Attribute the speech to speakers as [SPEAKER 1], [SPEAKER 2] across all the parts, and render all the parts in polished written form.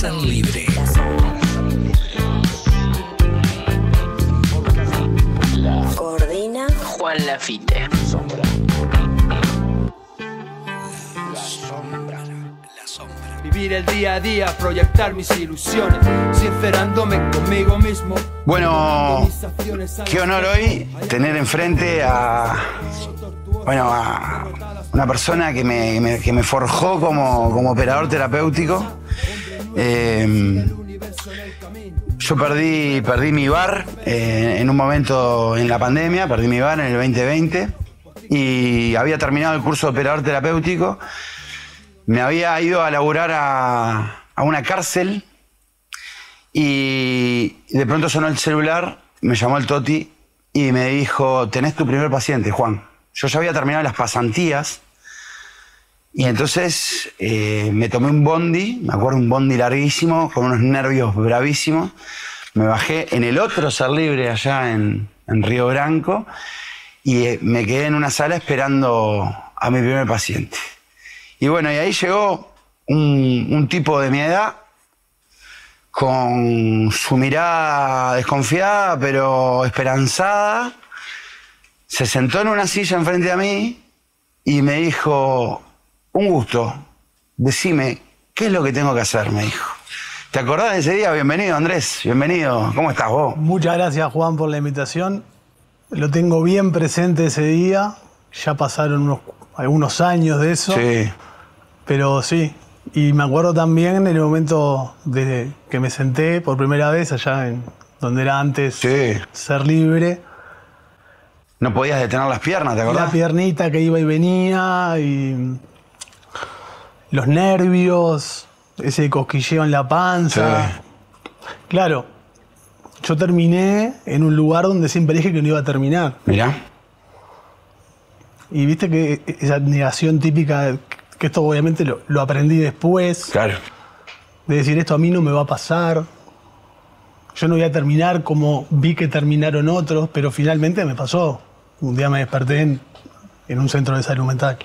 [SPEAKER 1] ser libre.
[SPEAKER 2] Coordina
[SPEAKER 3] Juan Lafite.
[SPEAKER 4] Vivir el día a día, proyectar mis ilusiones, sincerándome conmigo mismo.
[SPEAKER 5] Bueno, qué honor hoy tener enfrente a una persona que me forjó como operador terapéutico. Yo perdí mi bar en un momento en la pandemia, perdí mi bar en el 2020 y había terminado el curso de operador terapéutico. Me había ido a laburar a una cárcel y de pronto sonó el celular, me llamó el Toti y me dijo: tenés tu primer paciente, Juan. Yo ya había terminado las pasantías y entonces me tomé un bondi, me acuerdo, un bondi larguísimo, con unos nervios bravísimos. Me bajé en el otro Ser Libre allá en Río Branco y me quedé en una sala esperando a mi primer paciente. Y bueno, y ahí llegó un tipo de mi edad, con su mirada desconfiada, pero esperanzada. Se sentó en una silla enfrente a mí y me dijo: un gusto, decime, ¿qué es lo que tengo que hacer? Me dijo. ¿Te acordás de ese día? Bienvenido, Andrés, bienvenido. ¿Cómo estás vos?
[SPEAKER 6] Muchas gracias, Juan, por la invitación. Lo tengo bien presente ese día. Ya pasaron algunos años de eso.
[SPEAKER 5] Sí.
[SPEAKER 6] Pero sí, y me acuerdo también en el momento de que me senté por primera vez allá en donde era antes Ser Libre.
[SPEAKER 5] No podías detener las piernas, ¿te acordás?
[SPEAKER 6] La piernita que iba y venía, y los nervios, ese cosquilleo en la panza.
[SPEAKER 5] Sí.
[SPEAKER 6] Claro, yo terminé en un lugar donde siempre dije que no iba a terminar.
[SPEAKER 5] Mirá.
[SPEAKER 6] Y viste que esa negación típica, que esto obviamente lo aprendí después.
[SPEAKER 5] Claro.
[SPEAKER 6] De decir, esto a mí no me va a pasar. Yo no voy a terminar como vi que terminaron otros, pero finalmente me pasó. Un día me desperté en un centro de salud mental.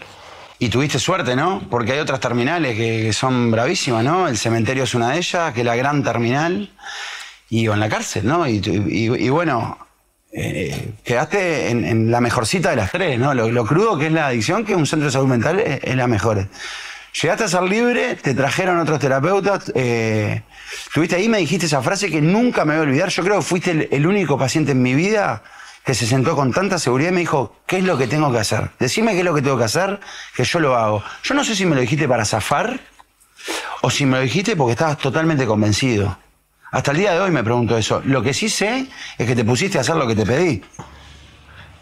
[SPEAKER 5] Y tuviste suerte, ¿no? Porque hay otras terminales que son bravísimas, ¿no? El cementerio es una de ellas, que es la gran terminal, o en la cárcel, ¿no? Y bueno, quedaste en la mejorcita de las tres, ¿no? Lo crudo que es la adicción, que un centro de salud mental es la mejor. Llegaste a Ser Libre, te trajeron otros terapeutas, estuviste ahí, me dijiste esa frase que nunca me voy a olvidar. Yo creo que fuiste el único paciente en mi vida que se sentó con tanta seguridad y me dijo: ¿qué es lo que tengo que hacer? Decime qué es lo que tengo que hacer, que yo lo hago. Yo no sé si me lo dijiste para zafar o si me lo dijiste porque estabas totalmente convencido. Hasta el día de hoy me pregunto eso. Lo que sí sé es que te pusiste a hacer lo que te pedí.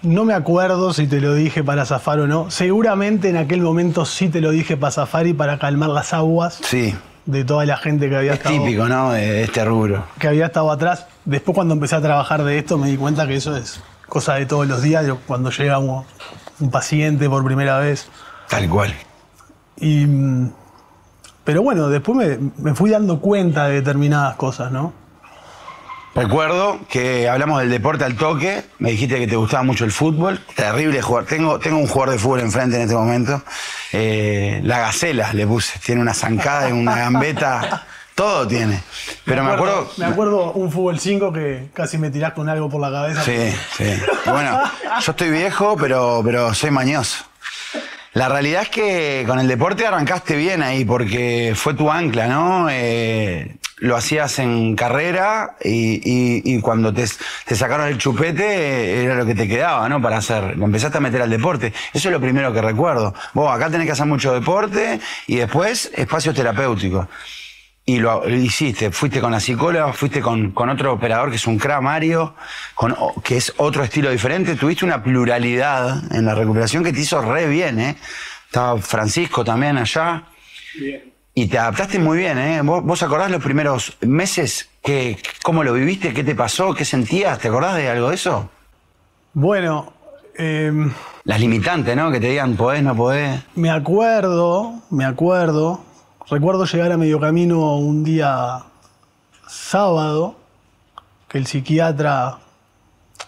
[SPEAKER 6] No me acuerdo si te lo dije para zafar o no. Seguramente en aquel momento sí te lo dije para zafar y para calmar las aguas.
[SPEAKER 5] Sí.
[SPEAKER 6] De toda la gente que había estado...
[SPEAKER 5] Típico, ¿no? De este rubro.
[SPEAKER 6] Que había estado atrás. Después, cuando empecé a trabajar de esto, me di cuenta que eso es cosa de todos los días, cuando llega un paciente por primera vez.
[SPEAKER 5] Tal cual.
[SPEAKER 6] Pero bueno, después me fui dando cuenta de determinadas cosas, ¿no?
[SPEAKER 5] Recuerdo que hablamos del deporte al toque, me dijiste que te gustaba mucho el fútbol, terrible jugar. Tengo un jugador de fútbol enfrente en este momento, la Gacela le puse, tiene una zancada y una gambeta, todo tiene. Pero me acuerdo
[SPEAKER 6] un fútbol 5 que casi me tirás con algo por la cabeza.
[SPEAKER 5] Sí, sí. Y bueno, yo estoy viejo, pero soy mañoso. La realidad es que con el deporte arrancaste bien ahí, porque fue tu ancla, ¿no? Lo hacías en carrera y cuando te sacaron el chupete era lo que te quedaba, ¿no? Para hacer. Lo empezaste a meter al deporte. Eso es lo primero que recuerdo. Vos acá tenés que hacer mucho deporte y después espacios terapéuticos. Y lo hiciste, fuiste con la psicóloga, fuiste con otro operador que es un crack, Mario, que es otro estilo diferente. Tuviste una pluralidad en la recuperación que te hizo re bien, ¿eh? Estaba Francisco también allá. Bien. Y te adaptaste muy bien, ¿eh? ¿Vos acordás los primeros meses? ¿Cómo lo viviste? ¿Qué te pasó? ¿Qué sentías? ¿Te acordás de algo de eso?
[SPEAKER 6] Bueno...
[SPEAKER 5] Las limitantes, ¿no? Que te digan, ¿podés, no podés?
[SPEAKER 6] Me acuerdo... Recuerdo llegar a medio camino un día sábado, que el psiquiatra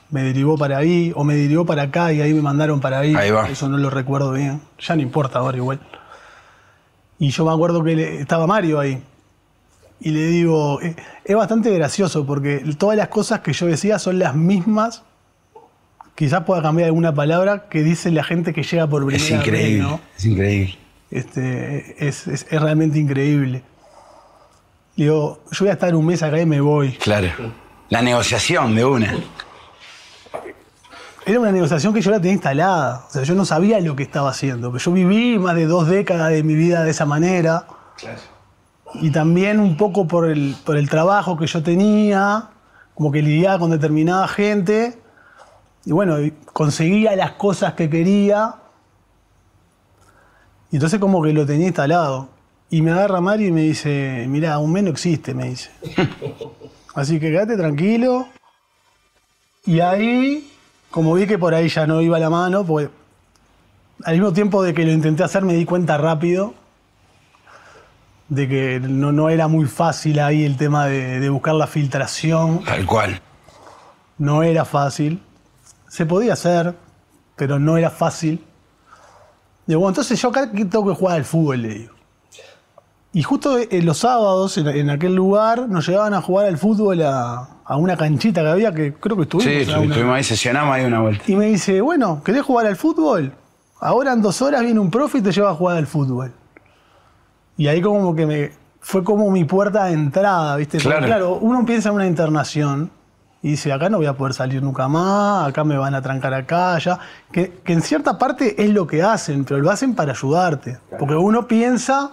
[SPEAKER 6] me derivó para ahí, o me derivó para acá y ahí me mandaron para ahí.
[SPEAKER 5] Ahí va.
[SPEAKER 6] Eso no lo recuerdo bien. Ya no importa ahora igual. Y yo me acuerdo que estaba Mario ahí. y le digo, es bastante gracioso porque todas las cosas que yo decía son las mismas, quizás pueda cambiar alguna palabra, que dice la gente que llega por primera vez.
[SPEAKER 5] Es increíble,
[SPEAKER 6] ¿no?
[SPEAKER 5] es increíble.
[SPEAKER 6] Es realmente increíble. Le digo, yo voy a estar un mes acá y me voy.
[SPEAKER 5] Claro. La negociación de una.
[SPEAKER 6] Era una negociación que yo la tenía instalada. O sea, yo no sabía lo que estaba haciendo. Pero yo viví más de 2 décadas de mi vida de esa manera.
[SPEAKER 5] Claro.
[SPEAKER 6] Y también un poco por el trabajo que yo tenía, como que lidiaba con determinada gente. Y bueno, conseguía las cosas que quería. Y entonces como que lo tenía instalado. Y me agarra Mario y me dice, mirá, un mes no existe, me dice. Así que quédate tranquilo. Y ahí, como vi que por ahí ya no iba la mano, pues al mismo tiempo de que lo intenté hacer me di cuenta rápido de que no era muy fácil ahí el tema de buscar la filtración.
[SPEAKER 5] Tal cual.
[SPEAKER 6] No era fácil. Se podía hacer, pero no era fácil. Digo, bueno, entonces yo acá tengo que jugar al fútbol, le digo. Y justo los sábados, en aquel lugar, nos llevaban a jugar al fútbol a una canchita que había, que creo que estuvimos.
[SPEAKER 5] Sí, estuvimos ahí, sesionamos ahí una vuelta.
[SPEAKER 6] Y me dice, bueno, ¿querés jugar al fútbol? Ahora en 2 horas viene un profe y te lleva a jugar al fútbol. Y ahí como que fue como mi puerta de entrada, ¿viste?
[SPEAKER 5] Claro.
[SPEAKER 6] Porque, claro, uno piensa en una internación y dice, acá no voy a poder salir nunca más, acá me van a trancar acá, allá. Que en cierta parte es lo que hacen, pero lo hacen para ayudarte. Porque uno piensa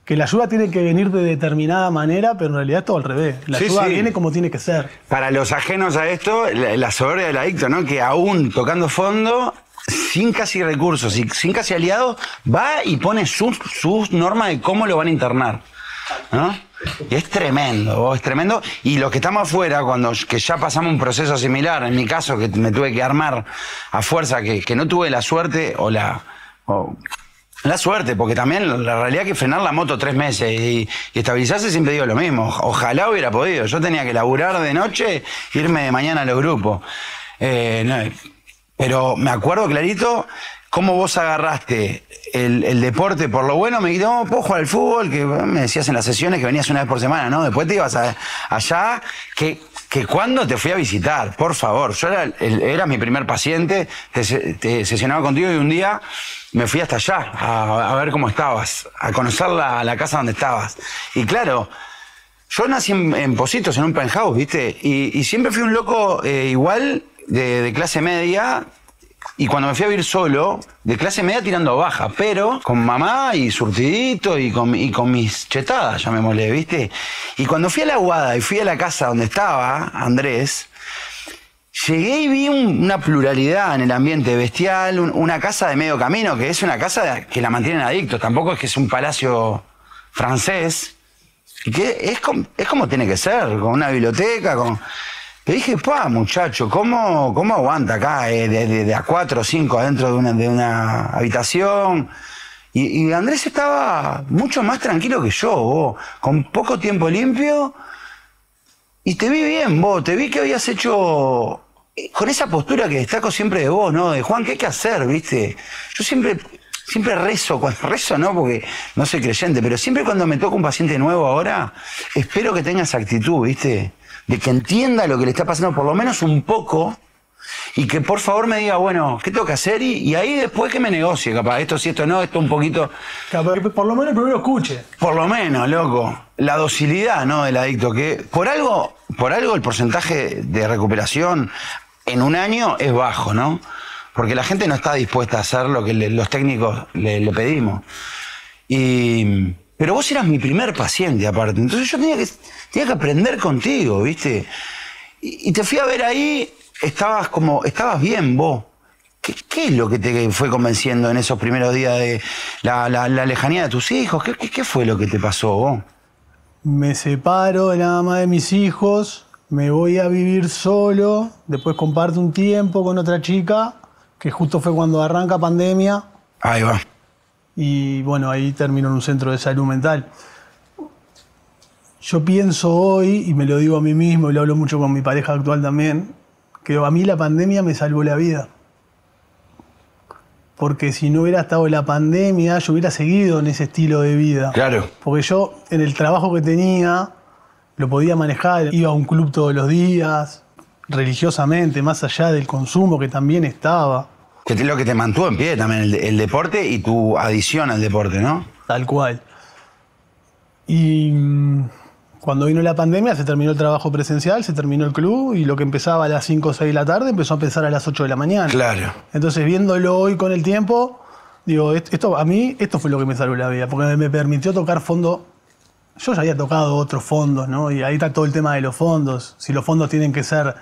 [SPEAKER 6] que la ayuda tiene que venir de determinada manera, pero en realidad es todo al revés. La ayuda viene como tiene que ser.
[SPEAKER 5] Para los ajenos a esto, la soberbia del adicto, ¿no? Que aún tocando fondo, sin casi recursos y sin casi aliados, va y pone sus normas de cómo lo van a internar, ¿no? Y es tremendo, es tremendo. Y los que estamos afuera, que ya pasamos un proceso similar, en mi caso, que me tuve que armar a fuerza, que no tuve la suerte la suerte, porque también la realidad es que frenar la moto 3 meses y estabilizarse, siempre digo lo mismo. Ojalá hubiera podido. Yo tenía que laburar de noche, irme de mañana a los grupos. Pero me acuerdo clarito cómo vos agarraste el deporte por lo bueno. Me dijiste, no, puedo jugar al fútbol, que me decías en las sesiones que venías una vez por semana, ¿no? Después te ibas allá, que cuando te fui a visitar, por favor. Yo era mi primer paciente, te sesionaba contigo y un día me fui hasta allá a ver cómo estabas, a conocer la casa donde estabas. Y claro, yo nací en Positos, en un penthouse, ¿viste? Y siempre fui un loco igual de clase media. Y cuando me fui a vivir solo, de clase media tirando baja, pero con mamá y surtidito y con mis chetadas, llamémosle, ¿viste? Y cuando fui a la Aguada y fui a la casa donde estaba Andrés, llegué y vi una pluralidad en el ambiente bestial, una casa de medio camino, que es una casa que la mantienen adictos, tampoco es que es un palacio francés, y que es como tiene que ser, con una biblioteca, Le dije, muchacho, ¿cómo aguanta acá de a 4 o 5 adentro de una habitación? Y Andrés estaba mucho más tranquilo que yo, vos, con poco tiempo limpio. Y te vi bien, vos, te vi que habías hecho con esa postura que destaco siempre de vos, ¿no? De Juan, ¿qué hay que hacer, viste? Yo siempre rezo, cuando rezo no, porque no soy creyente, pero siempre cuando me toca un paciente nuevo ahora, espero que tenga esa actitud, viste, de que entienda lo que le está pasando por lo menos un poco y que por favor me diga, bueno, ¿qué tengo que hacer? Y ahí después que me negocie, capaz, esto sí, esto no, esto un poquito.
[SPEAKER 6] Capaz, por lo menos primero escuche.
[SPEAKER 5] Por lo menos, loco. La docilidad, ¿no? Del adicto, que por algo el porcentaje de recuperación en un año es bajo, ¿no? Porque la gente no está dispuesta a hacer lo que los técnicos le pedimos. Pero vos eras mi primer paciente, aparte. Entonces yo tenía que aprender contigo, ¿viste? Y te fui a ver ahí, estabas bien vos. ¿Qué es lo que te fue convenciendo en esos primeros días de la lejanía de tus hijos? ¿Qué fue lo que te pasó vos?
[SPEAKER 6] Me separo de la mamá de mis hijos, me voy a vivir solo, después comparto un tiempo con otra chica, que justo fue cuando arranca pandemia.
[SPEAKER 5] Ahí va.
[SPEAKER 6] Y bueno, ahí termino en un centro de salud mental. Yo pienso hoy, y me lo digo a mí mismo, y lo hablo mucho con mi pareja actual también, que a mí la pandemia me salvó la vida. porque si no hubiera estado la pandemia, yo hubiera seguido en ese estilo de vida.
[SPEAKER 5] Claro.
[SPEAKER 6] Porque yo, en el trabajo que tenía, lo podía manejar, iba a un club todos los días, religiosamente, más allá del consumo que también estaba.
[SPEAKER 5] Que es lo que te mantuvo en pie también, el deporte y tu adición al deporte, ¿no?
[SPEAKER 6] Tal cual. Y cuando vino la pandemia, se terminó el trabajo presencial, se terminó el club, y lo que empezaba a las 5 o 6 de la tarde empezó a empezar a las 8 de la mañana.
[SPEAKER 5] Claro.
[SPEAKER 6] Entonces, viéndolo hoy con el tiempo, digo, a mí esto fue lo que me salvó la vida, porque me permitió tocar fondo. Yo ya había tocado otros fondos, ¿no? Y ahí está todo el tema de los fondos. Si los fondos tienen que ser,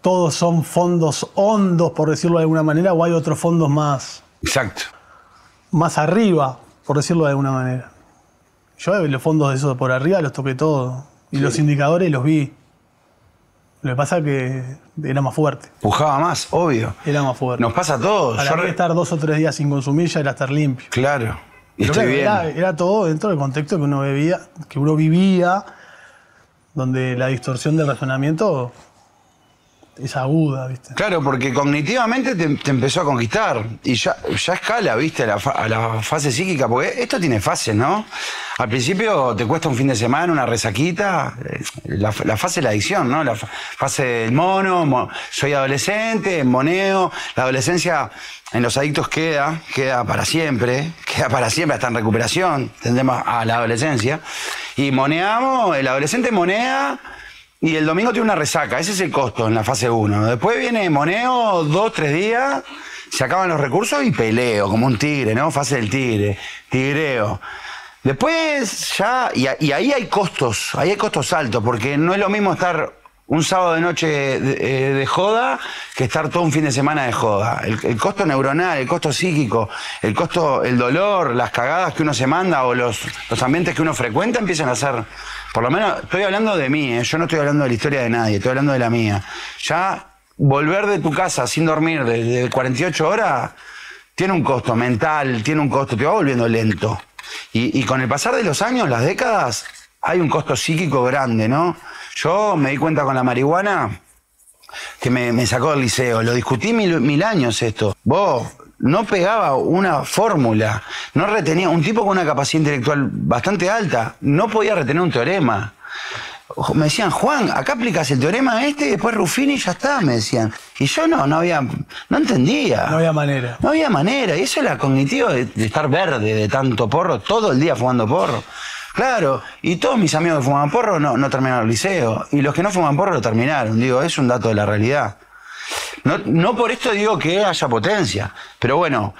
[SPEAKER 6] todos son fondos hondos, por decirlo de alguna manera, o hay otros fondos más
[SPEAKER 5] Exacto.
[SPEAKER 6] arriba, por decirlo de alguna manera. Yo los fondos de esos por arriba los toqué todos. Y los indicadores los vi. Lo que pasa es que era más fuerte.
[SPEAKER 5] Pujaba más, obvio.
[SPEAKER 6] Era más fuerte.
[SPEAKER 5] Nos pasa a todos.
[SPEAKER 6] Para mí estar 2 o 3 días sin consumir ya era estar limpio.
[SPEAKER 5] Claro. Y
[SPEAKER 6] Pero
[SPEAKER 5] estoy
[SPEAKER 6] claro,
[SPEAKER 5] bien.
[SPEAKER 6] era todo dentro del contexto que uno vivía, donde la distorsión del razonamiento es aguda, ¿viste?
[SPEAKER 5] Claro, porque cognitivamente te empezó a conquistar y ya escala, ¿viste? A la fase psíquica, porque esto tiene fases, ¿no? Al principio te cuesta un fin de semana, una resaquita, la fase de la adicción, ¿no? La fase del mono, soy adolescente, moneo, la adolescencia en los adictos queda para siempre hasta en recuperación, tendemos a la adolescencia, y moneamos, el adolescente monea. Y el domingo tiene una resaca, ese es el costo en la fase 1. Después viene moneo, 2, 3 días, se acaban los recursos y peleo, como un tigre, ¿no? Fase del tigre, tigreo. Después ya, y ahí hay costos altos, porque no es lo mismo estar un sábado de noche de joda que estar todo un fin de semana de joda. El costo neuronal, el costo psíquico, el costo, el dolor, las cagadas que uno se manda o los ambientes que uno frecuenta empiezan a ser... Por lo menos, estoy hablando de mí, yo no estoy hablando de la historia de nadie, estoy hablando de la mía. Ya volver de tu casa sin dormir de 48 horas tiene un costo mental, tiene un costo, te va volviendo lento. Y con el pasar de los años, las décadas, hay un costo psíquico grande, ¿no? Yo me di cuenta con la marihuana que me sacó del liceo, lo discutí mil años esto. Vos... No pegaba una fórmula, no retenía, un tipo con una capacidad intelectual bastante alta, no podía retener un teorema. Me decían, Juan, acá aplicas el teorema y después Ruffini y ya está, me decían. Y yo no entendía.
[SPEAKER 6] No había manera.
[SPEAKER 5] No había manera, y eso era cognitivo de estar verde, de tanto porro, todo el día fumando porro. Claro, y todos mis amigos que fumaban porro no terminaron el liceo, y los que no fuman porro lo terminaron, digo, es un dato de la realidad. No por esto digo que haya potencia, pero bueno,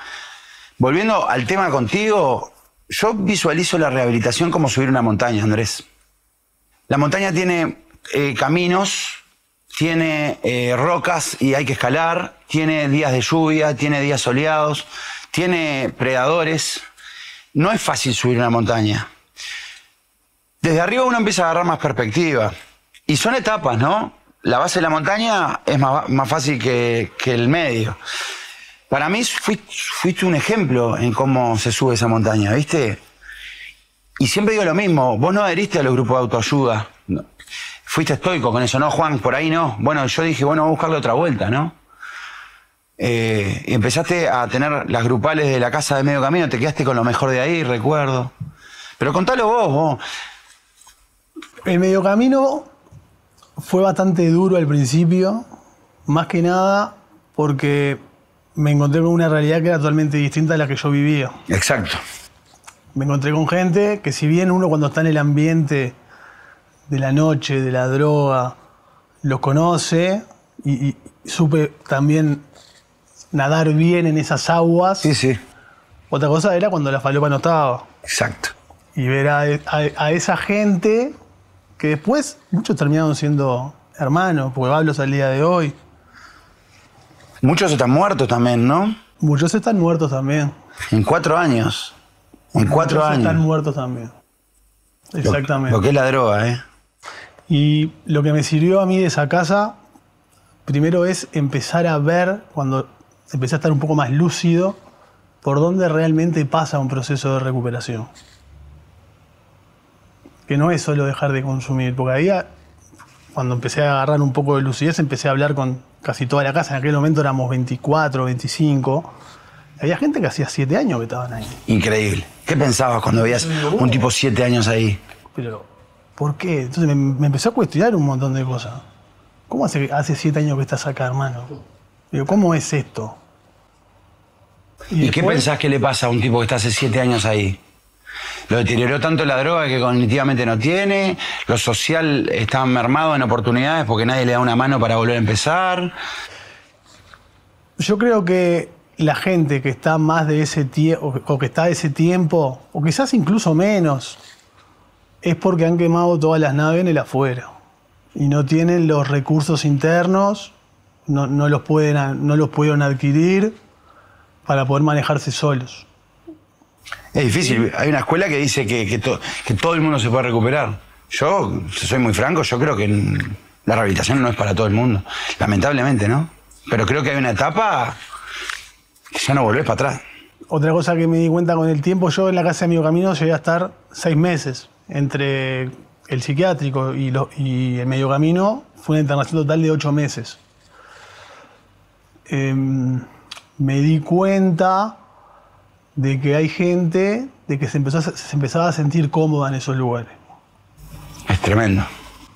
[SPEAKER 5] volviendo al tema contigo, yo visualizo la rehabilitación como subir una montaña, Andrés. La montaña tiene caminos, tiene rocas y hay que escalar, tiene días de lluvia, tiene días soleados, tiene predadores. No es fácil subir una montaña. Desde arriba uno empieza a agarrar más perspectiva. Y son etapas, ¿no? La base de la montaña es más fácil que el medio. Para mí fuiste un ejemplo en cómo se sube esa montaña, ¿viste? Y siempre digo lo mismo, vos no adheriste a los grupos de autoayuda. No. Fuiste estoico con eso, ¿no, Juan? Por ahí no. Bueno, yo dije, bueno, vamos a buscarle otra vuelta, ¿no? Y empezaste a tener las grupales de la casa de medio camino, te quedaste con lo mejor de ahí, recuerdo. Pero contalo vos.
[SPEAKER 6] El medio camino... Fue bastante duro al principio, más que nada porque me encontré con una realidad que era totalmente distinta a la que yo vivía.
[SPEAKER 5] Exacto.
[SPEAKER 6] Me encontré con gente que, si bien uno cuando está en el ambiente de la noche, de la droga, lo conoce, y supe también nadar bien en esas aguas.
[SPEAKER 5] Sí.
[SPEAKER 6] Otra cosa era cuando la falopa no estaba.
[SPEAKER 5] Exacto.
[SPEAKER 6] Y ver a esa gente... que después muchos terminaron siendo hermanos, porque hablo al día de hoy.
[SPEAKER 5] Muchos están muertos también, ¿no?
[SPEAKER 6] Muchos están muertos también.
[SPEAKER 5] En 4 años.
[SPEAKER 6] Muchos están muertos también. Exactamente.
[SPEAKER 5] Lo que es la droga, ¿eh?
[SPEAKER 6] Y lo que me sirvió a mí de esa casa, primero es empezar a ver, cuando empecé a estar un poco más lúcido, por dónde realmente pasa un proceso de recuperación. Que no es solo dejar de consumir, porque ahí, cuando empecé a agarrar un poco de lucidez, empecé a hablar con casi toda la casa. En aquel momento éramos 24, 25, Había gente que hacía 7 años que estaban ahí.
[SPEAKER 5] Increíble. ¿Qué pensabas cuando veías un tipo 7 años ahí?
[SPEAKER 6] Pero, ¿por qué? Entonces me empezó a cuestionar un montón de cosas. ¿Cómo hace 7 años que estás acá, hermano? Digo, ¿cómo es esto?
[SPEAKER 5] ¿Y qué pensás que le pasa a un tipo que está hace 7 años ahí? Lo deterioró tanto la droga que cognitivamente no tiene, lo social está mermado en oportunidades porque nadie le da una mano para volver a empezar.
[SPEAKER 6] Yo creo que la gente que está más de ese tiempo, o que está de ese tiempo, o quizás incluso menos, es porque han quemado todas las naves en el afuera. Y no tienen los recursos internos, no los pudieron adquirir para poder manejarse solos.
[SPEAKER 5] Es difícil. Hay una escuela que dice que todo el mundo se puede recuperar. Yo, si soy muy franco, yo creo que la rehabilitación no es para todo el mundo. Lamentablemente, ¿no? Pero creo que hay una etapa que ya no volvés para atrás.
[SPEAKER 6] Otra cosa que me di cuenta con el tiempo, yo en la casa de Medio Camino llegué a estar 6 meses. Entre el psiquiátrico y el Medio Camino fue una internación total de 8 meses. Me di cuenta de que hay gente de que se empezaba a sentir cómoda en esos lugares.
[SPEAKER 5] Es tremendo.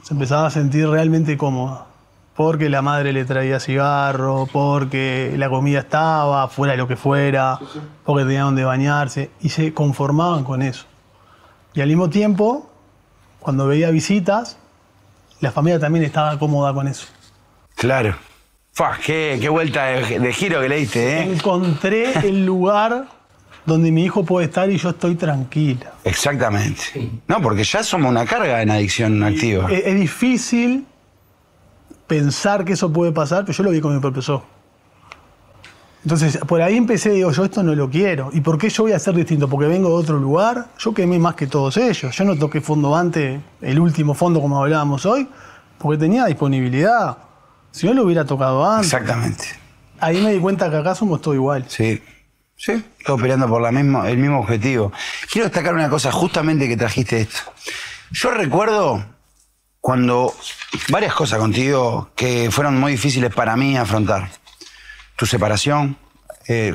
[SPEAKER 6] Se empezaba a sentir realmente cómoda. Porque la madre le traía cigarro, porque la comida estaba, fuera de lo que fuera, porque tenían donde bañarse, y se conformaban con eso. Y al mismo tiempo, cuando veía visitas, la familia también estaba cómoda con eso.
[SPEAKER 5] Claro. Fua, qué vuelta de giro que le diste, ¿eh?
[SPEAKER 6] Encontré el lugar donde mi hijo puede estar y yo estoy tranquila.
[SPEAKER 5] Exactamente. No, porque ya somos una carga en adicción activa.
[SPEAKER 6] Es difícil pensar que eso puede pasar, pero yo lo vi con mi propio ojo. Entonces, por ahí empecé, digo, yo esto no lo quiero. ¿Y por qué yo voy a ser distinto? Porque vengo de otro lugar. Yo quemé más que todos ellos. Yo no toqué fondo antes, el último fondo como hablábamos hoy, porque tenía disponibilidad. Si no lo hubiera tocado antes.
[SPEAKER 5] Exactamente.
[SPEAKER 6] Ahí me di cuenta que acá somos todos igual.
[SPEAKER 5] Sí. Sí, todos peleando por el mismo objetivo. Quiero destacar una cosa, justamente que trajiste esto. Yo recuerdo cuando varias cosas contigo que fueron muy difíciles para mí afrontar. Tu separación,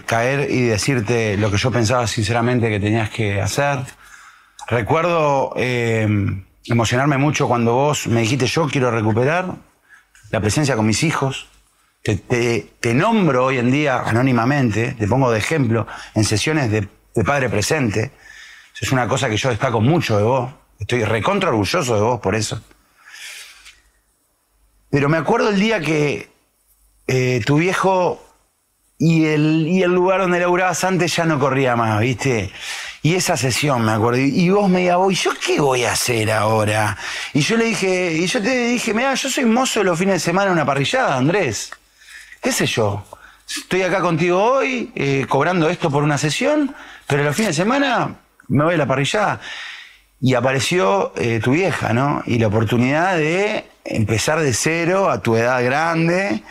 [SPEAKER 5] caer y decirte lo que yo pensaba sinceramente que tenías que hacer. Recuerdo emocionarme mucho cuando vos me dijiste yo quiero recuperar la presencia con mis hijos. Te nombro hoy en día anónimamente, te pongo de ejemplo en sesiones de padre presente. Es una cosa que yo destaco mucho de vos. Estoy recontra orgulloso de vos por eso. Pero me acuerdo el día que tu viejo y el lugar donde laburabas antes ya no corría más, ¿viste? Y esa sesión, me acuerdo. Y vos me digas, ¿y yo qué voy a hacer ahora? Y yo te dije, mirá, yo soy mozo de los fines de semana en una parrillada, Andrés. ¿Qué sé yo? Estoy acá contigo hoy, cobrando esto por una sesión, pero los fines de semana me voy a la parrillada. Y apareció tu vieja, ¿no? Y la oportunidad de empezar de cero a tu edad grande.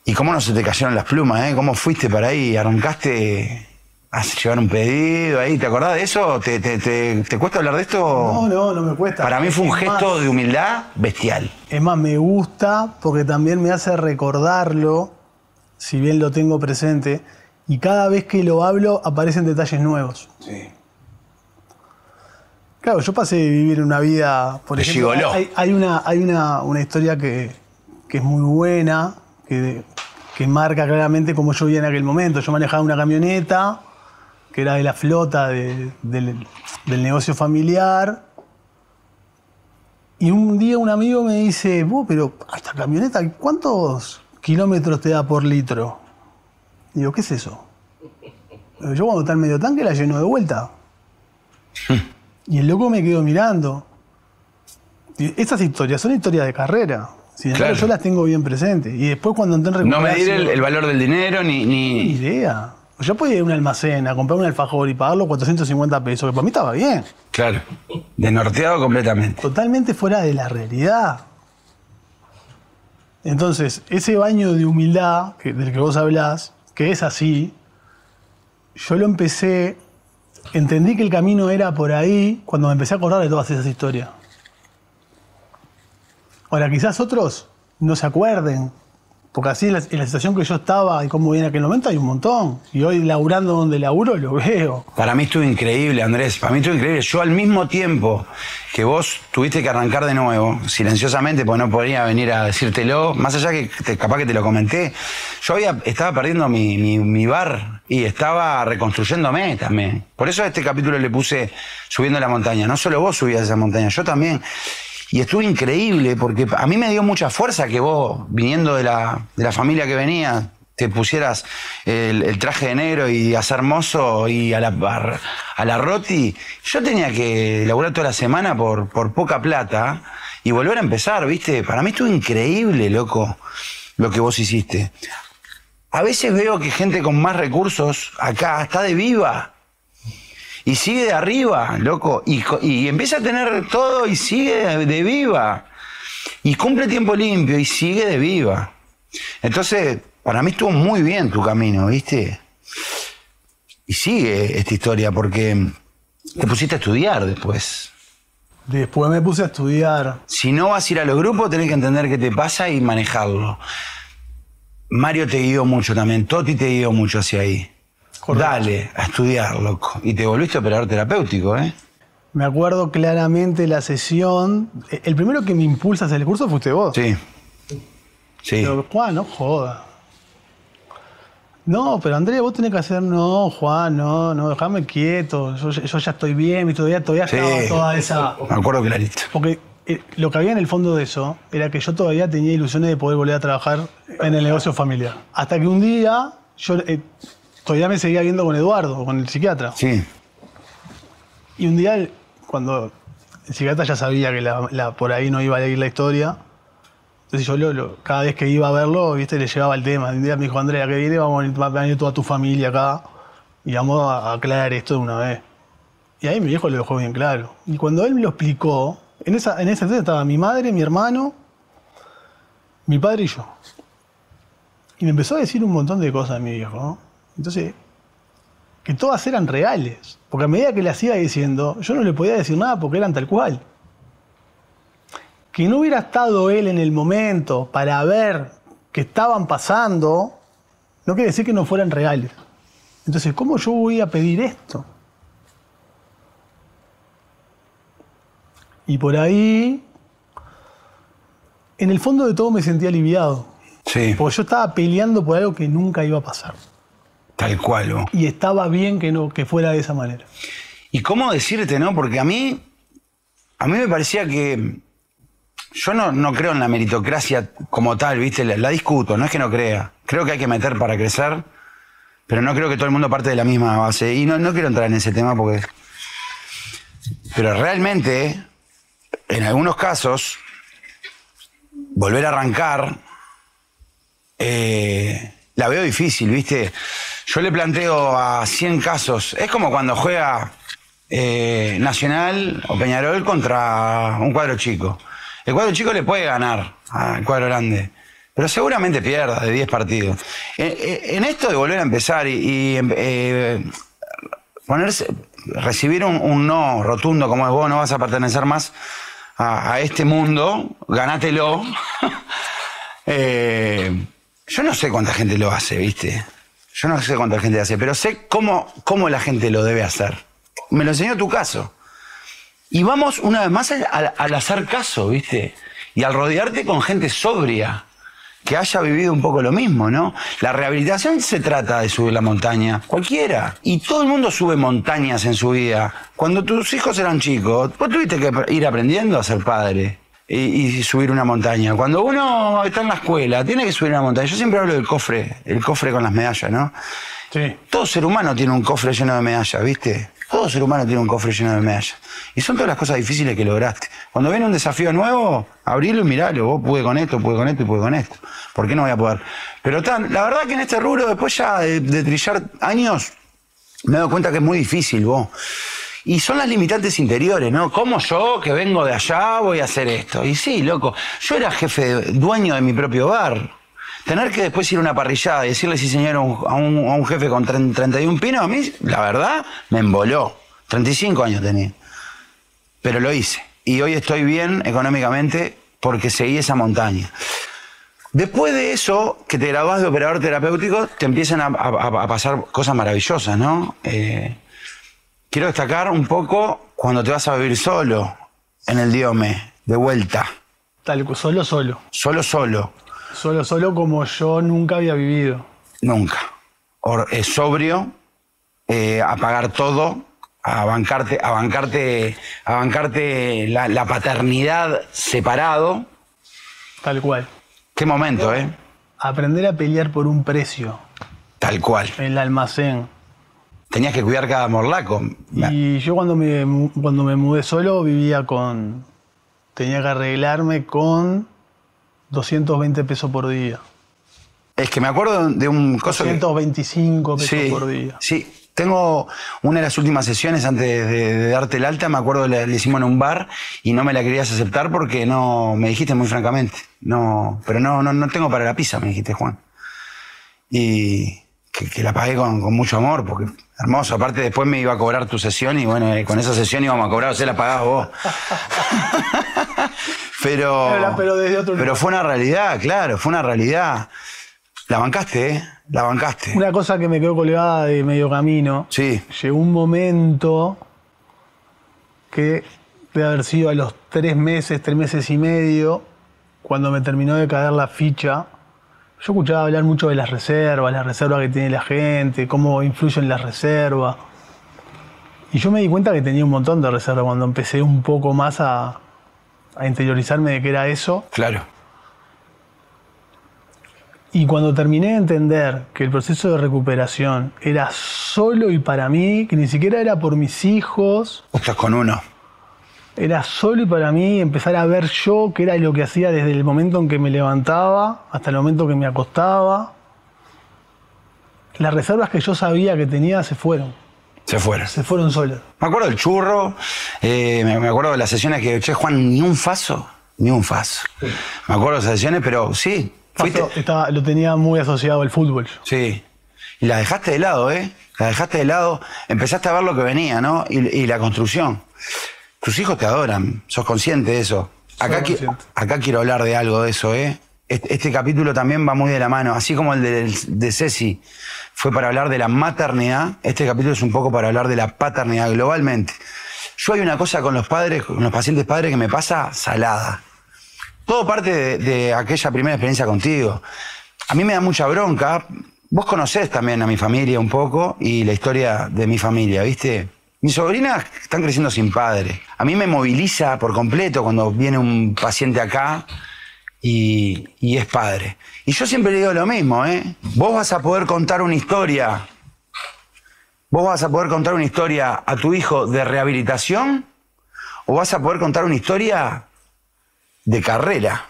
[SPEAKER 5] Y cómo no se te cayeron las plumas, ¿eh? ¿Cómo fuiste para ahí? ¿Arrancaste a llevar un pedido ahí? ¿Te acordás de eso? ¿Te cuesta hablar de esto?
[SPEAKER 6] No me cuesta.
[SPEAKER 5] Para mí fue un gesto de humildad bestial.
[SPEAKER 6] Es más, me gusta porque también me hace recordarlo, si bien lo tengo presente, y cada vez que lo hablo aparecen detalles nuevos.
[SPEAKER 5] Sí.
[SPEAKER 6] Claro, yo pasé de vivir una vida, por ejemplo, hay una historia que es muy buena, que marca claramente cómo yo vivía en aquel momento. Yo manejaba una camioneta que era de la flota del negocio familiar. Y un día un amigo me dice, pero esta camioneta, ¿cuántos kilómetros te da por litro? Digo, ¿qué es eso? Yo cuando está en medio tanque la lleno de vuelta. Y el loco me quedó mirando. Y estas historias son historias de carrera. Sin embargo, yo las tengo bien presentes. Y después cuando entré en recuperación...
[SPEAKER 5] No medir el valor del dinero ni...
[SPEAKER 6] Ni idea. Yo podía ir a un almacén a comprar un alfajor y pagarlo 450 pesos, que para mí estaba bien.
[SPEAKER 5] Claro. Desnorteado completamente.
[SPEAKER 6] Totalmente fuera de la realidad. Entonces, ese baño de humildad del que vos hablás, que es así, yo lo empecé... Entendí que el camino era por ahí cuando me empecé a acordar de todas esas historias. Ahora, quizás otros no se acuerden, Porque así en la situación que yo estaba y cómo viene en aquel momento hay un montón. Y hoy laburando donde laburo lo veo.
[SPEAKER 5] Para mí estuvo increíble, Andrés. Para mí estuvo increíble. Yo al mismo tiempo que vos tuviste que arrancar de nuevo, silenciosamente, porque no podía venir a decírtelo, más allá que capaz que te lo comenté, yo estaba perdiendo mi bar y estaba reconstruyéndome también. Por eso a este capítulo le puse Subiendo la montaña. No solo vos subías esa montaña, yo también. Y estuvo increíble, porque a mí me dio mucha fuerza que vos, viniendo de la familia que venía, te pusieras el traje de negro y a ser mozo y a la roti. Yo tenía que laburar toda la semana por poca plata y volver a empezar, ¿viste? Para mí estuvo increíble, loco, lo que vos hiciste. A veces veo que gente con más recursos acá está de viva. Y sigue de arriba, loco. Y empieza a tener todo y sigue de viva. Y cumple tiempo limpio y sigue de viva. Entonces, para mí estuvo muy bien tu camino, ¿viste? Y sigue esta historia porque te pusiste a estudiar después.
[SPEAKER 6] Después me puse a estudiar.
[SPEAKER 5] Si no vas a ir a los grupos, tenés que entender qué te pasa y manejarlo. Mario te guió mucho también. Toti te guió mucho hacia ahí. Correcto. Dale, a estudiar, loco. Y te volviste operador terapéutico, ¿eh?
[SPEAKER 6] Me acuerdo claramente la sesión. El primero que me impulsa a hacer el curso fuiste vos.
[SPEAKER 5] Sí. Sí.
[SPEAKER 6] Pero, Juan, no joda. No, pero Andrea, vos tenés que hacer... No, Juan, no, déjame quieto. Yo ya estoy bien y todavía
[SPEAKER 5] sí.
[SPEAKER 6] Estaba toda esa...
[SPEAKER 5] Me acuerdo clarito.
[SPEAKER 6] Porque lo que había en el fondo de eso era que yo todavía tenía ilusiones de poder volver a trabajar en el negocio familiar. Hasta que un día yo... todavía me seguía viendo con Eduardo, con el psiquiatra.
[SPEAKER 5] Sí.
[SPEAKER 6] Y un día, cuando el psiquiatra ya sabía que por ahí no iba a ir la historia, entonces yo cada vez que iba a verlo, ¿viste? Le llevaba el tema. Un día me dijo, Andrea, que viene, va a venir toda tu familia acá y vamos a aclarar esto de una vez. Y ahí mi viejo lo dejó bien claro. Y cuando él me lo explicó, en esa entonces estaba mi madre, mi hermano, mi padre y yo. Y me empezó a decir un montón de cosas mi viejo, ¿no? Entonces, que todas eran reales. Porque a medida que las iba diciendo, yo no le podía decir nada porque eran tal cual. Que no hubiera estado él en el momento para ver que estaban pasando, no quiere decir que no fueran reales. Entonces, ¿cómo yo voy a pedir esto? Y por ahí, en el fondo de todo me sentí aliviado.
[SPEAKER 5] Sí.
[SPEAKER 6] Porque yo estaba peleando por algo que nunca iba a pasar.
[SPEAKER 5] Tal cual, ¿no?
[SPEAKER 6] Y estaba bien que fuera de esa manera.
[SPEAKER 5] ¿Y cómo decirte, no? Porque a mí me parecía que... Yo no creo en la meritocracia como tal, ¿viste? La discuto, no es que no crea. Creo que hay que meter para crecer, pero no creo que todo el mundo parte de la misma base. Y no quiero entrar en ese tema porque... Pero realmente, en algunos casos, volver a arrancar... la veo difícil, ¿viste? Yo le planteo a 100 casos. Es como cuando juega Nacional o Peñarol contra un cuadro chico. El cuadro chico le puede ganar al cuadro grande, pero seguramente pierda de 10 partidos. En esto de volver a empezar y recibir un no rotundo como es vos, no vas a pertenecer más a este mundo, ganátelo. Yo no sé cuánta gente lo hace, ¿viste? Yo no sé cuánta gente lo hace, pero sé cómo la gente lo debe hacer. Me lo enseñó tu caso. Y vamos una vez más al hacer caso, ¿viste? Y al rodearte con gente sobria, que haya vivido un poco lo mismo, ¿no? La rehabilitación se trata de subir la montaña, cualquiera. Y todo el mundo sube montañas en su vida. Cuando tus hijos eran chicos, vos tuviste que ir aprendiendo a ser padre. Y subir una montaña. Cuando uno está en la escuela, tiene que subir una montaña. Yo siempre hablo del cofre, el cofre con las medallas, ¿no?
[SPEAKER 6] Sí.
[SPEAKER 5] Todo ser humano tiene un cofre lleno de medallas, ¿viste? Todo ser humano tiene un cofre lleno de medallas. Y son todas las cosas difíciles que lograste. Cuando viene un desafío nuevo, abrilo y miralo. Vos pude con esto, pude con esto y pude con esto. ¿Por qué no voy a poder? Pero la verdad que en este rubro, después ya de trillar años, me doy cuenta que es muy difícil, vos. Y son las limitantes interiores, ¿no? ¿Cómo yo, que vengo de allá, voy a hacer esto? Y sí, loco, yo era dueño de mi propio bar. Tener que después ir a una parrillada y decirle sí señor a un jefe con 31 pinos, a mí, la verdad, me emboló. 35 años tenía. Pero lo hice. Y hoy estoy bien económicamente porque seguí esa montaña. Después de eso, que te graduás de operador terapéutico, te empiezan a pasar cosas maravillosas, ¿no? Quiero destacar un poco cuando te vas a vivir solo en el Diome, de vuelta.
[SPEAKER 6] Solo. Solo como yo nunca había vivido.
[SPEAKER 5] Nunca. Sobrio, a pagar todo, a bancarte la paternidad separado.
[SPEAKER 6] Tal cual.
[SPEAKER 5] Qué momento, ¿eh?
[SPEAKER 6] Aprender a pelear por un precio.
[SPEAKER 5] Tal cual.
[SPEAKER 6] El almacén.
[SPEAKER 5] Tenías que cuidar cada morlaco.
[SPEAKER 6] Y yo cuando me mudé solo tenía que arreglarme con 220 pesos por día.
[SPEAKER 5] Es que me acuerdo de un coso
[SPEAKER 6] 225 pesos por día.
[SPEAKER 5] Sí. Tengo una de las últimas sesiones antes de darte el alta, me acuerdo le hicimos en un bar y no me la querías aceptar porque no, me dijiste muy francamente, pero no tengo para la pizza, me dijiste, Juan. Y que la pagué con mucho amor, porque hermoso. Aparte después me iba a cobrar tu sesión y bueno, con esa sesión íbamos a cobrar, o sea, la pagabas vos. pero fue una realidad, claro, fue una realidad. La bancaste, ¿eh? La bancaste.
[SPEAKER 6] Una cosa que me quedó colgada de medio camino.
[SPEAKER 5] Sí.
[SPEAKER 6] Llegó un momento que debe haber sido a los 3 meses y medio, cuando me terminó de caer la ficha. Yo escuchaba hablar mucho de las reservas que tiene la gente, cómo influyen las reservas. Y yo me di cuenta que tenía un montón de reservas cuando empecé un poco más a interiorizarme de qué era eso.
[SPEAKER 5] Claro.
[SPEAKER 6] Y cuando terminé de entender que el proceso de recuperación era solo y para mí, que ni siquiera era por mis hijos.
[SPEAKER 5] Estás con uno.
[SPEAKER 6] Era solo y para mí empezar a ver yo qué era lo que hacía desde el momento en que me levantaba hasta el momento que me acostaba. Las reservas que yo sabía que tenía se fueron. Se fueron solas. Me
[SPEAKER 5] acuerdo del churro, me acuerdo de las sesiones que, che, Juan, ni un faso. Sí. Me acuerdo de esas sesiones, pero sí.
[SPEAKER 6] Lo tenía muy asociado al fútbol.
[SPEAKER 5] Sí. Y la dejaste de lado, ¿eh? La dejaste de lado. Empezaste a ver lo que venía, ¿no? Y la construcción. Tus hijos te adoran. ¿Sos consciente de eso? Acá quiero hablar de algo de eso, ¿eh? Este capítulo también va muy de la mano. Así como el de Ceci fue para hablar de la maternidad, este capítulo es un poco para hablar de la paternidad globalmente. Yo hay una cosa con los padres, con los pacientes padres que me pasa salada. Todo parte de aquella primera experiencia contigo. A mí me da mucha bronca. Vos conocés también a mi familia un poco y la historia de mi familia, ¿viste? Mis sobrinas están creciendo sin padre. A mí me moviliza por completo cuando viene un paciente acá y es padre. Y yo siempre le digo lo mismo, ¿eh? Vos vas a poder contar una historia. Vos vas a poder contar una historia a tu hijo de rehabilitación o vas a poder contar una historia de carrera.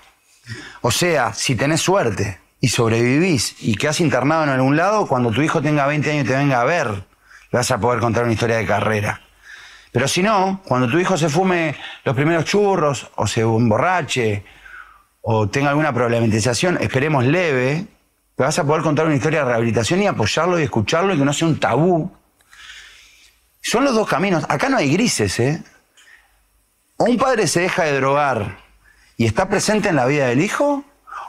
[SPEAKER 5] O sea, si tenés suerte y sobrevivís y quedás internado en algún lado, cuando tu hijo tenga 20 años y te venga a ver, le vas a poder contar una historia de carrera. Pero si no, cuando tu hijo se fume los primeros churros o se emborrache o tenga alguna problematización, esperemos leve, te vas a poder contar una historia de rehabilitación y apoyarlo y escucharlo y que no sea un tabú. Son los dos caminos. Acá no hay grises, ¿eh? O un padre se deja de drogar y está presente en la vida del hijo,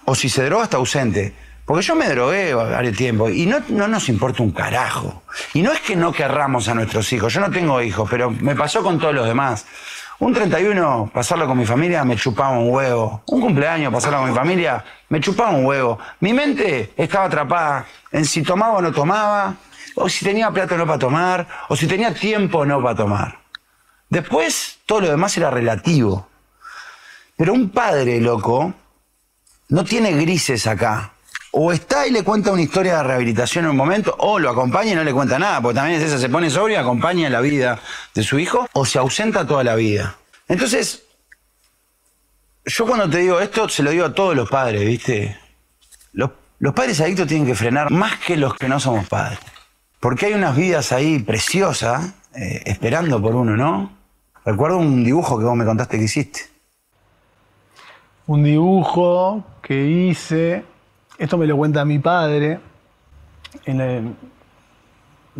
[SPEAKER 5] o si se droga está ausente. Porque yo me drogué varios tiempo y no nos importa un carajo. Y no es que no querramos a nuestros hijos. Yo no tengo hijos, pero me pasó con todos los demás. Un 31, pasarlo con mi familia, me chupaba un huevo. Un cumpleaños, pasarlo con mi familia, me chupaba un huevo. Mi mente estaba atrapada en si tomaba o no tomaba, o si tenía plata o no para tomar, o si tenía tiempo o no para tomar. Después, todo lo demás era relativo. Pero un padre, loco, no tiene grises acá. O está y le cuenta una historia de rehabilitación en un momento, o lo acompaña y no le cuenta nada, porque también es esa, se pone sobrio y acompaña la vida de su hijo, o se ausenta toda la vida. Entonces, yo cuando te digo esto, se lo digo a todos los padres, ¿viste? Los padres adictos tienen que frenar más que los que no somos padres. Porque hay unas vidas ahí preciosas, esperando por uno, ¿no? Recuerdo un dibujo que vos me contaste que hiciste.
[SPEAKER 6] Un dibujo que hice, esto me lo cuenta mi padre, en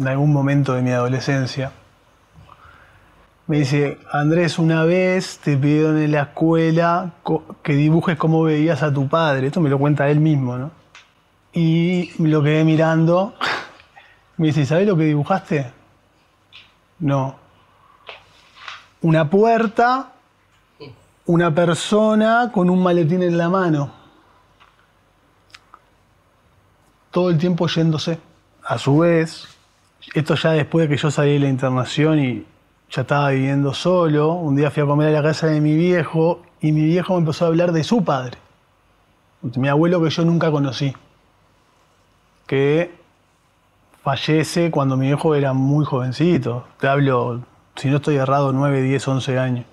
[SPEAKER 6] algún momento de mi adolescencia. Me dice, Andrés, una vez te pidieron en la escuela que dibujes cómo veías a tu padre. Esto me lo cuenta él mismo, ¿no? Y lo quedé mirando. Me dice, ¿sabés lo que dibujaste? No. Una puerta, una persona con un maletín en la mano. Todo el tiempo yéndose. A su vez, esto ya después de que yo salí de la internación y ya estaba viviendo solo, un día fui a comer a la casa de mi viejo y mi viejo me empezó a hablar de su padre. Mi abuelo que yo nunca conocí. Que fallece cuando mi viejo era muy jovencito. Te hablo, si no estoy errado, 9, 10, 11 años.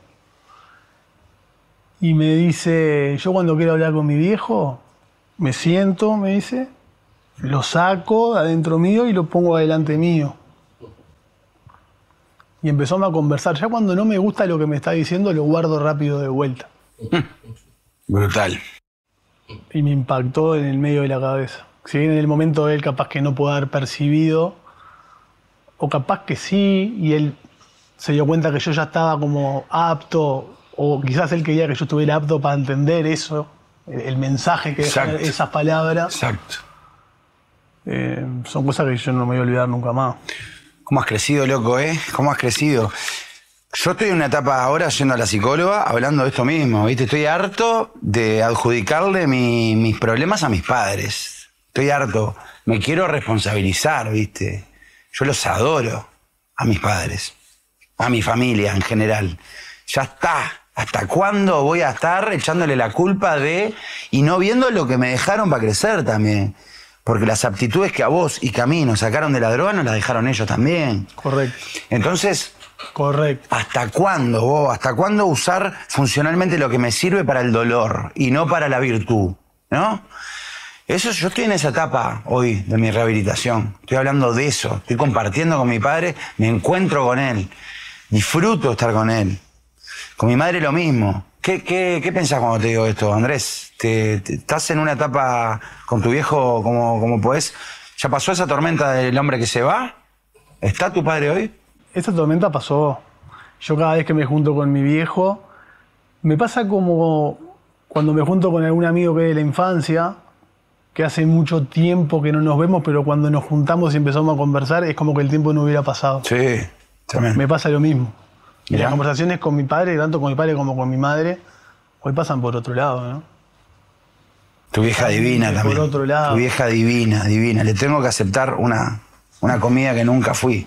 [SPEAKER 6] Y me dice, yo cuando quiero hablar con mi viejo, me siento, me dice, lo saco de adentro mío y lo pongo adelante mío. Y empezamos a conversar. Ya cuando no me gusta lo que me está diciendo, lo guardo rápido de vuelta.
[SPEAKER 5] Brutal.
[SPEAKER 6] Y me impactó en el medio de la cabeza. Si bien en el momento él capaz que no pudo haber percibido, o capaz que sí, y él se dio cuenta que yo ya estaba como apto, o quizás él quería que yo estuviera apto para entender eso, el mensaje que dejan esas palabras.
[SPEAKER 5] Exacto.
[SPEAKER 6] Son cosas que yo no me voy a olvidar nunca más.
[SPEAKER 5] ¿Cómo has crecido, loco, eh? ¿Cómo has crecido? Yo estoy en una etapa ahora yendo a la psicóloga hablando de esto mismo, ¿viste? Estoy harto de adjudicarle mis problemas a mis padres. Estoy harto. Me quiero responsabilizar, ¿viste? Yo los adoro a mis padres, a mi familia en general. Ya está. ¿Hasta cuándo voy a estar echándole la culpa de... y no viendo lo que me dejaron para crecer también? Porque las aptitudes que a vos y que a mí nos sacaron de la droga nos las dejaron ellos también.
[SPEAKER 6] Correcto.
[SPEAKER 5] Entonces,
[SPEAKER 6] correcto.
[SPEAKER 5] ¿Hasta cuándo vos? ¿Hasta cuándo usar funcionalmente lo que me sirve para el dolor y no para la virtud? ¿No? Eso, yo estoy en esa etapa hoy de mi rehabilitación. Estoy hablando de eso. Estoy compartiendo con mi padre, me encuentro con él. Disfruto estar con él. Con mi madre lo mismo. ¿Qué pensás cuando te digo esto, Andrés? ¿Estás en una etapa con tu viejo como podés? ¿Ya pasó esa tormenta del hombre que se va? ¿Está tu padre hoy?
[SPEAKER 6] Esa tormenta pasó. Yo cada vez que me junto con mi viejo, me pasa como cuando me junto con algún amigo que es de la infancia, que hace mucho tiempo que no nos vemos, pero cuando nos juntamos y empezamos a conversar, es como que el tiempo no hubiera pasado.
[SPEAKER 5] Sí, también.
[SPEAKER 6] Me pasa lo mismo. Y
[SPEAKER 5] Mirá.
[SPEAKER 6] las conversaciones con mi padre, tanto con mi padre como con mi madre, hoy pasan por otro lado, ¿no?
[SPEAKER 5] Tu vieja divina también.
[SPEAKER 6] Por otro lado.
[SPEAKER 5] Tu vieja divina, divina. Le tengo que aceptar una comida que nunca fui.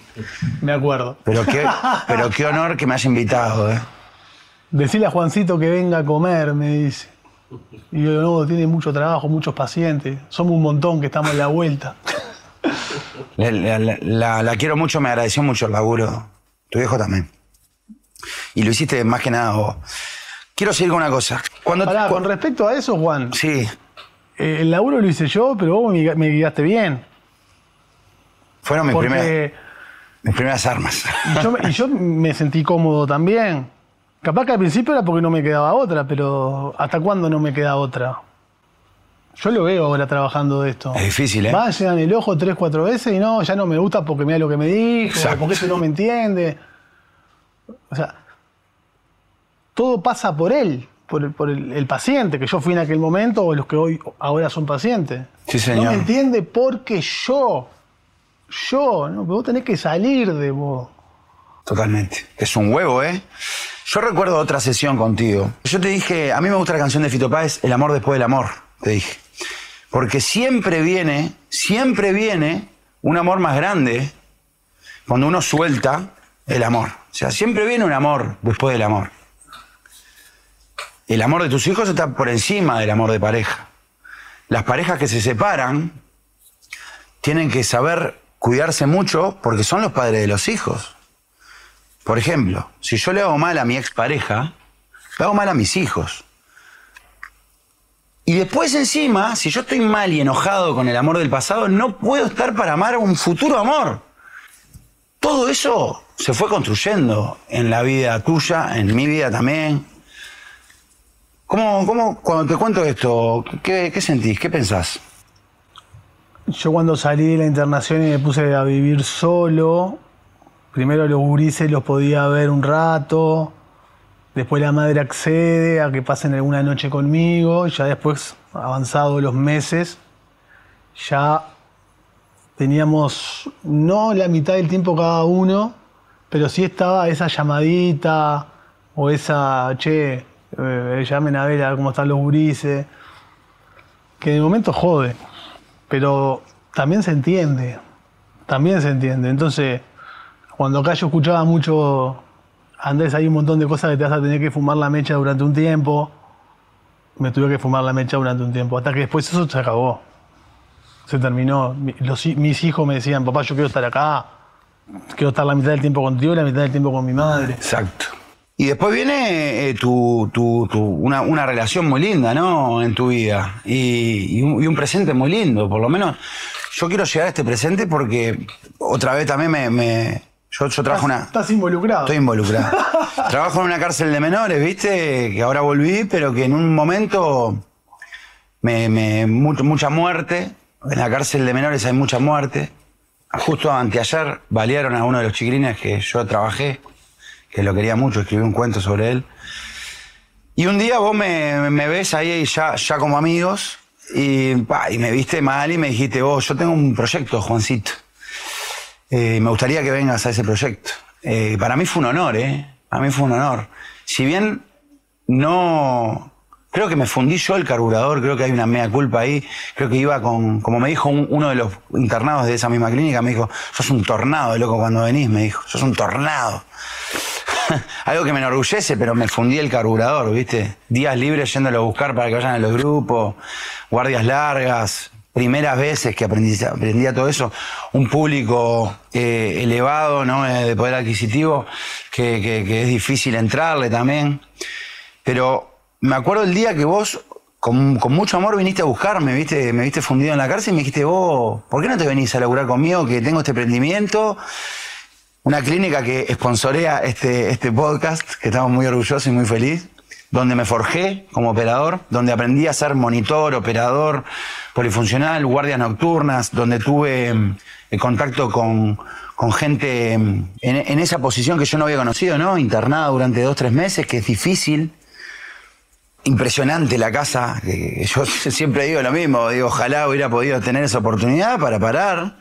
[SPEAKER 6] Me acuerdo.
[SPEAKER 5] Pero qué honor que me haya invitado, ¿eh?
[SPEAKER 6] Decirle a Juancito que venga a comer, me dice. Y yo, no, tiene mucho trabajo, muchos pacientes. Somos un montón que estamos en la vuelta.
[SPEAKER 5] La quiero mucho, me agradeció mucho el laburo. Tu viejo también. Y lo hiciste más que nada vos. Quiero seguir con una cosa.
[SPEAKER 6] Pará, con respecto a eso, Juan.
[SPEAKER 5] Sí.
[SPEAKER 6] El laburo lo hice yo, pero vos me guiaste bien.
[SPEAKER 5] Fueron mis primeras armas.
[SPEAKER 6] Y yo me sentí cómodo también. Capaz que al principio era porque no me quedaba otra, pero ¿hasta cuándo no me queda otra? Yo lo veo ahora trabajando de esto.
[SPEAKER 5] Es difícil, ¿eh?
[SPEAKER 6] Va, llegan el ojo 3, 4 veces y no, ya no me gusta porque mira lo que me dijo,
[SPEAKER 5] Exacto.
[SPEAKER 6] porque este no me entiende. O sea, todo pasa por él, por el paciente, que yo fui en aquel momento, o los que ahora son pacientes.
[SPEAKER 5] Sí, señor.
[SPEAKER 6] No me entiende porque yo, ¿no? Vos tenés que salir de vos.
[SPEAKER 5] Totalmente. Es un huevo, ¿eh? Yo recuerdo otra sesión contigo. Yo te dije, a mí me gusta la canción de Fito Páez, El amor después del amor, te dije. Porque siempre viene un amor más grande cuando uno suelta el amor. O sea, siempre viene un amor después del amor. El amor de tus hijos está por encima del amor de pareja. Las parejas que se separan tienen que saber cuidarse mucho porque son los padres de los hijos. Por ejemplo, si yo le hago mal a mi expareja, le hago mal a mis hijos. Y después encima, si yo estoy mal y enojado con el amor del pasado, no puedo estar para amar un futuro amor. Todo eso se fue construyendo en la vida tuya, en mi vida también. ¿Cómo cuando te cuento esto, qué sentís? ¿Qué pensás?
[SPEAKER 6] Yo cuando salí de la internación y me puse a vivir solo, primero los gurises los podía ver un rato, después la madre accede a que pasen alguna noche conmigo, y ya después, avanzados los meses, ya teníamos no la mitad del tiempo cada uno, pero sí estaba esa llamadita o esa, che, llamen a ver cómo están los gurises, que de momento jode, pero también se entiende. Entonces, cuando acá yo escuchaba mucho, Andrés, hay un montón de cosas que te vas a tener que fumar la mecha durante un tiempo, me tuve que fumar la mecha durante un tiempo, hasta que después eso se acabó. Se terminó. Mis hijos me decían, papá, yo quiero estar acá, quiero estar la mitad del tiempo contigo y la mitad del tiempo con mi madre.
[SPEAKER 5] Exacto. Y después viene una relación muy linda, ¿no? En tu vida. Y un presente muy lindo. Por lo menos yo quiero llegar a este presente porque otra vez también yo trabajo
[SPEAKER 6] ¿Estás involucrado?
[SPEAKER 5] Estoy involucrado. Trabajo en una cárcel de menores, ¿viste? Que ahora volví, pero que en un momento mucha muerte. En la cárcel de menores hay mucha muerte. Justo anteayer balearon a uno de los chiquilines que yo trabajé, que lo quería mucho, escribí un cuento sobre él. Y un día vos me ves ahí ya como amigos y me viste mal y me dijiste, vos, yo tengo un proyecto, Juancito. Me gustaría que vengas a ese proyecto. Para mí fue un honor, Para mí fue un honor. Si bien no... Creo que me fundí yo el carburador, creo que hay una mea culpa ahí. Creo que iba como me dijo uno de los internados de esa misma clínica, me dijo, sos un tornado, loco, cuando venís, me dijo, sos un tornado. Algo que me enorgullece, pero me fundí el carburador, ¿viste? Días libres yéndolo a buscar para que vayan a los grupos, guardias largas, primeras veces que aprendía todo eso, un público elevado, ¿no? De poder adquisitivo, que es difícil entrarle también. Pero me acuerdo el día que vos, con mucho amor, viniste a buscarme, ¿viste? Me viste fundido en la cárcel y me dijiste, vos, ¿por qué no te venís a laburar conmigo? Que tengo este emprendimiento, una clínica que sponsorea este podcast, que estamos muy orgullosos y muy felices, donde me forjé como operador, donde aprendí a ser monitor, operador, polifuncional, guardias nocturnas, donde tuve contacto con gente en esa posición que yo no había conocido, ¿no? Internada durante 2-3 meses, que es difícil. Impresionante la casa, que yo siempre digo lo mismo, digo, ojalá hubiera podido tener esa oportunidad para parar.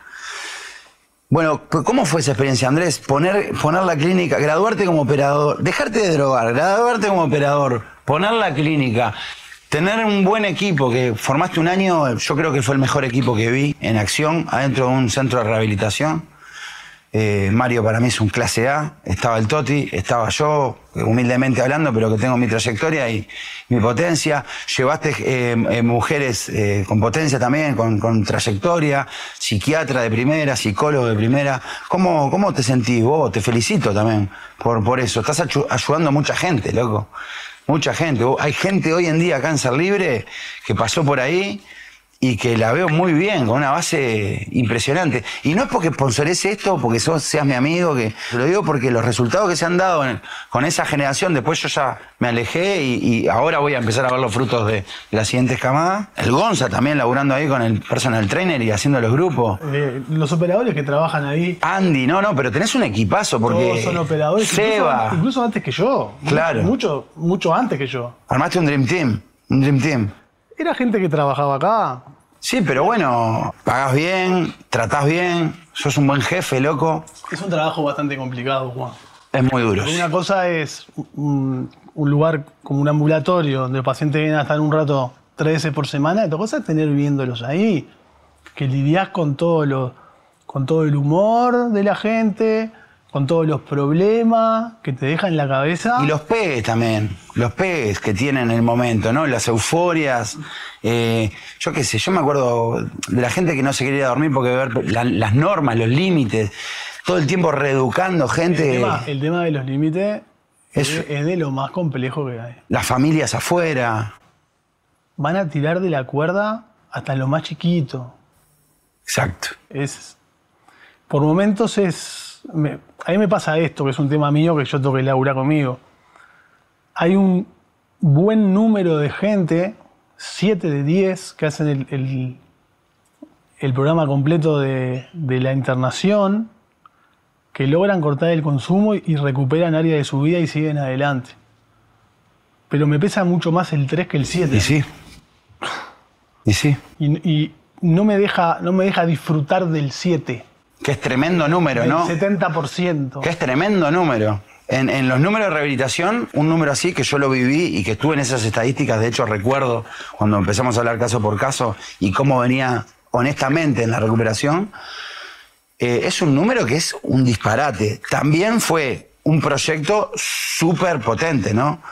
[SPEAKER 5] Bueno, ¿cómo fue esa experiencia, Andrés? Poner la clínica, graduarte como operador, dejarte de drogar, graduarte como operador, poner la clínica, tener un buen equipo, que formaste un año, yo creo que fue el mejor equipo que vi en acción, adentro de un centro de rehabilitación. Mario para mí es un clase A, estaba el Toti, estaba yo, humildemente hablando, pero que tengo mi trayectoria y mi potencia. Llevaste mujeres con potencia también, con trayectoria, psiquiatra de primera, psicólogo de primera. ¿Cómo te sentís vos? Te felicito también por eso. Estás ayudando a mucha gente, loco. Mucha gente. Hay gente hoy en día, Cáncer Libre, que pasó por ahí y que la veo muy bien, con una base impresionante. Y no es porque sponsorees esto, porque seas mi amigo, que lo digo porque los resultados que se han dado con esa generación, después yo ya me alejé y ahora voy a empezar a ver los frutos de las siguientes camadas. El Gonza también laburando ahí con el personal trainer y haciendo los grupos.
[SPEAKER 6] Los operadores que trabajan ahí.
[SPEAKER 5] Andy, no, pero tenés un equipazo porque...
[SPEAKER 6] Todos son operadores.
[SPEAKER 5] Seba.
[SPEAKER 6] Incluso antes que yo.
[SPEAKER 5] Claro.
[SPEAKER 6] Mucho antes que yo.
[SPEAKER 5] Armaste un Dream Team.
[SPEAKER 6] Era gente que trabajaba acá.
[SPEAKER 5] Sí, pero bueno, pagás bien, tratás bien, sos un buen jefe, loco.
[SPEAKER 6] Es un trabajo bastante complicado, Juan.
[SPEAKER 5] Es muy duro.
[SPEAKER 6] Una cosa es un lugar como un ambulatorio donde el paciente viene a estar un rato 3 veces por semana. Otra cosa es tener viéndolos ahí, que lidiás con todo el humor de la gente, con todos los problemas que te dejan en la cabeza.
[SPEAKER 5] Y los pegues también, los pegues que tienen en el momento, ¿no? Las euforias. Yo qué sé, yo me acuerdo de la gente que no se quería dormir porque ver las normas, los límites, todo el tiempo reeducando gente.
[SPEAKER 6] El tema de los límites es de lo más complejo que hay.
[SPEAKER 5] Las familias afuera.
[SPEAKER 6] Van a tirar de la cuerda hasta lo más chiquito.
[SPEAKER 5] Exacto.
[SPEAKER 6] Por momentos a mí me pasa esto, que es un tema mío que yo tengo que laburar conmigo. Hay un buen número de gente, 7 de 10, que hacen el programa completo de la internación que logran cortar el consumo y recuperan área de su vida y siguen adelante. Pero me pesa mucho más el 3 que el 7.
[SPEAKER 5] Y sí. Y sí.
[SPEAKER 6] Y no me deja disfrutar del 7.
[SPEAKER 5] Que es tremendo número, ¿no?
[SPEAKER 6] El 70%.
[SPEAKER 5] Que es tremendo número. En los números de rehabilitación, un número así que yo lo viví y que estuve en esas estadísticas, de hecho recuerdo cuando empezamos a hablar caso por caso y cómo venía honestamente en la recuperación, es un número que es un disparate. También fue un proyecto súper potente, ¿no?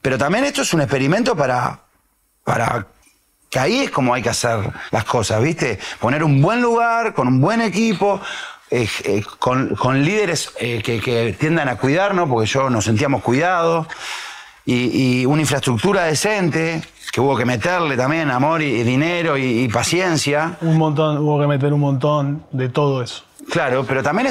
[SPEAKER 5] Pero también esto es un experimento para que ahí es como hay que hacer las cosas, ¿viste? Poner un buen lugar, con un buen equipo, con líderes que tiendan a cuidarnos, porque nos sentíamos cuidados, y una infraestructura decente, que hubo que meterle también amor y dinero y paciencia.
[SPEAKER 6] Hubo que meter un montón de todo eso.
[SPEAKER 5] Claro, pero también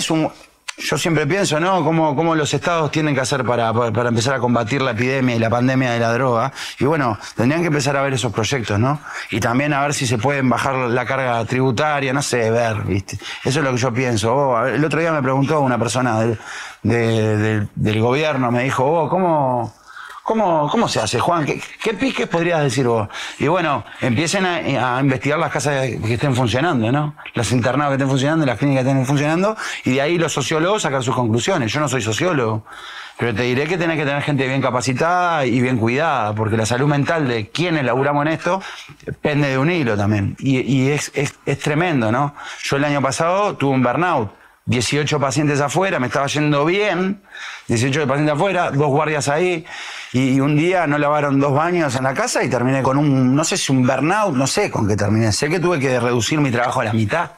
[SPEAKER 5] yo siempre pienso, ¿no? Cómo los estados tienen que hacer para empezar a combatir la epidemia y la pandemia de la droga. Y bueno, tendrían que empezar a ver esos proyectos, ¿no? Y también a ver si se pueden bajar la carga tributaria, no sé, ¿viste? Eso es lo que yo pienso. El otro día me preguntó una persona del gobierno, me dijo, ¿cómo se hace, Juan? ¿Qué piques podrías decir vos? Y bueno, empiecen a investigar las casas que estén funcionando, ¿no? Los internados que estén funcionando, las clínicas que estén funcionando, y de ahí los sociólogos sacar sus conclusiones. Yo no soy sociólogo, pero te diré que tenés que tener gente bien capacitada y bien cuidada, porque la salud mental de quienes laburamos en esto pende de un hilo también. Y es tremendo, ¿no? Yo el año pasado tuve un burnout. 18 pacientes afuera, me estaba yendo bien, 18 pacientes afuera, 2 guardias ahí, y un día no lavaron 2 baños en la casa y terminé con no sé si un burnout, no sé con qué terminé. Sé que tuve que reducir mi trabajo a la mitad,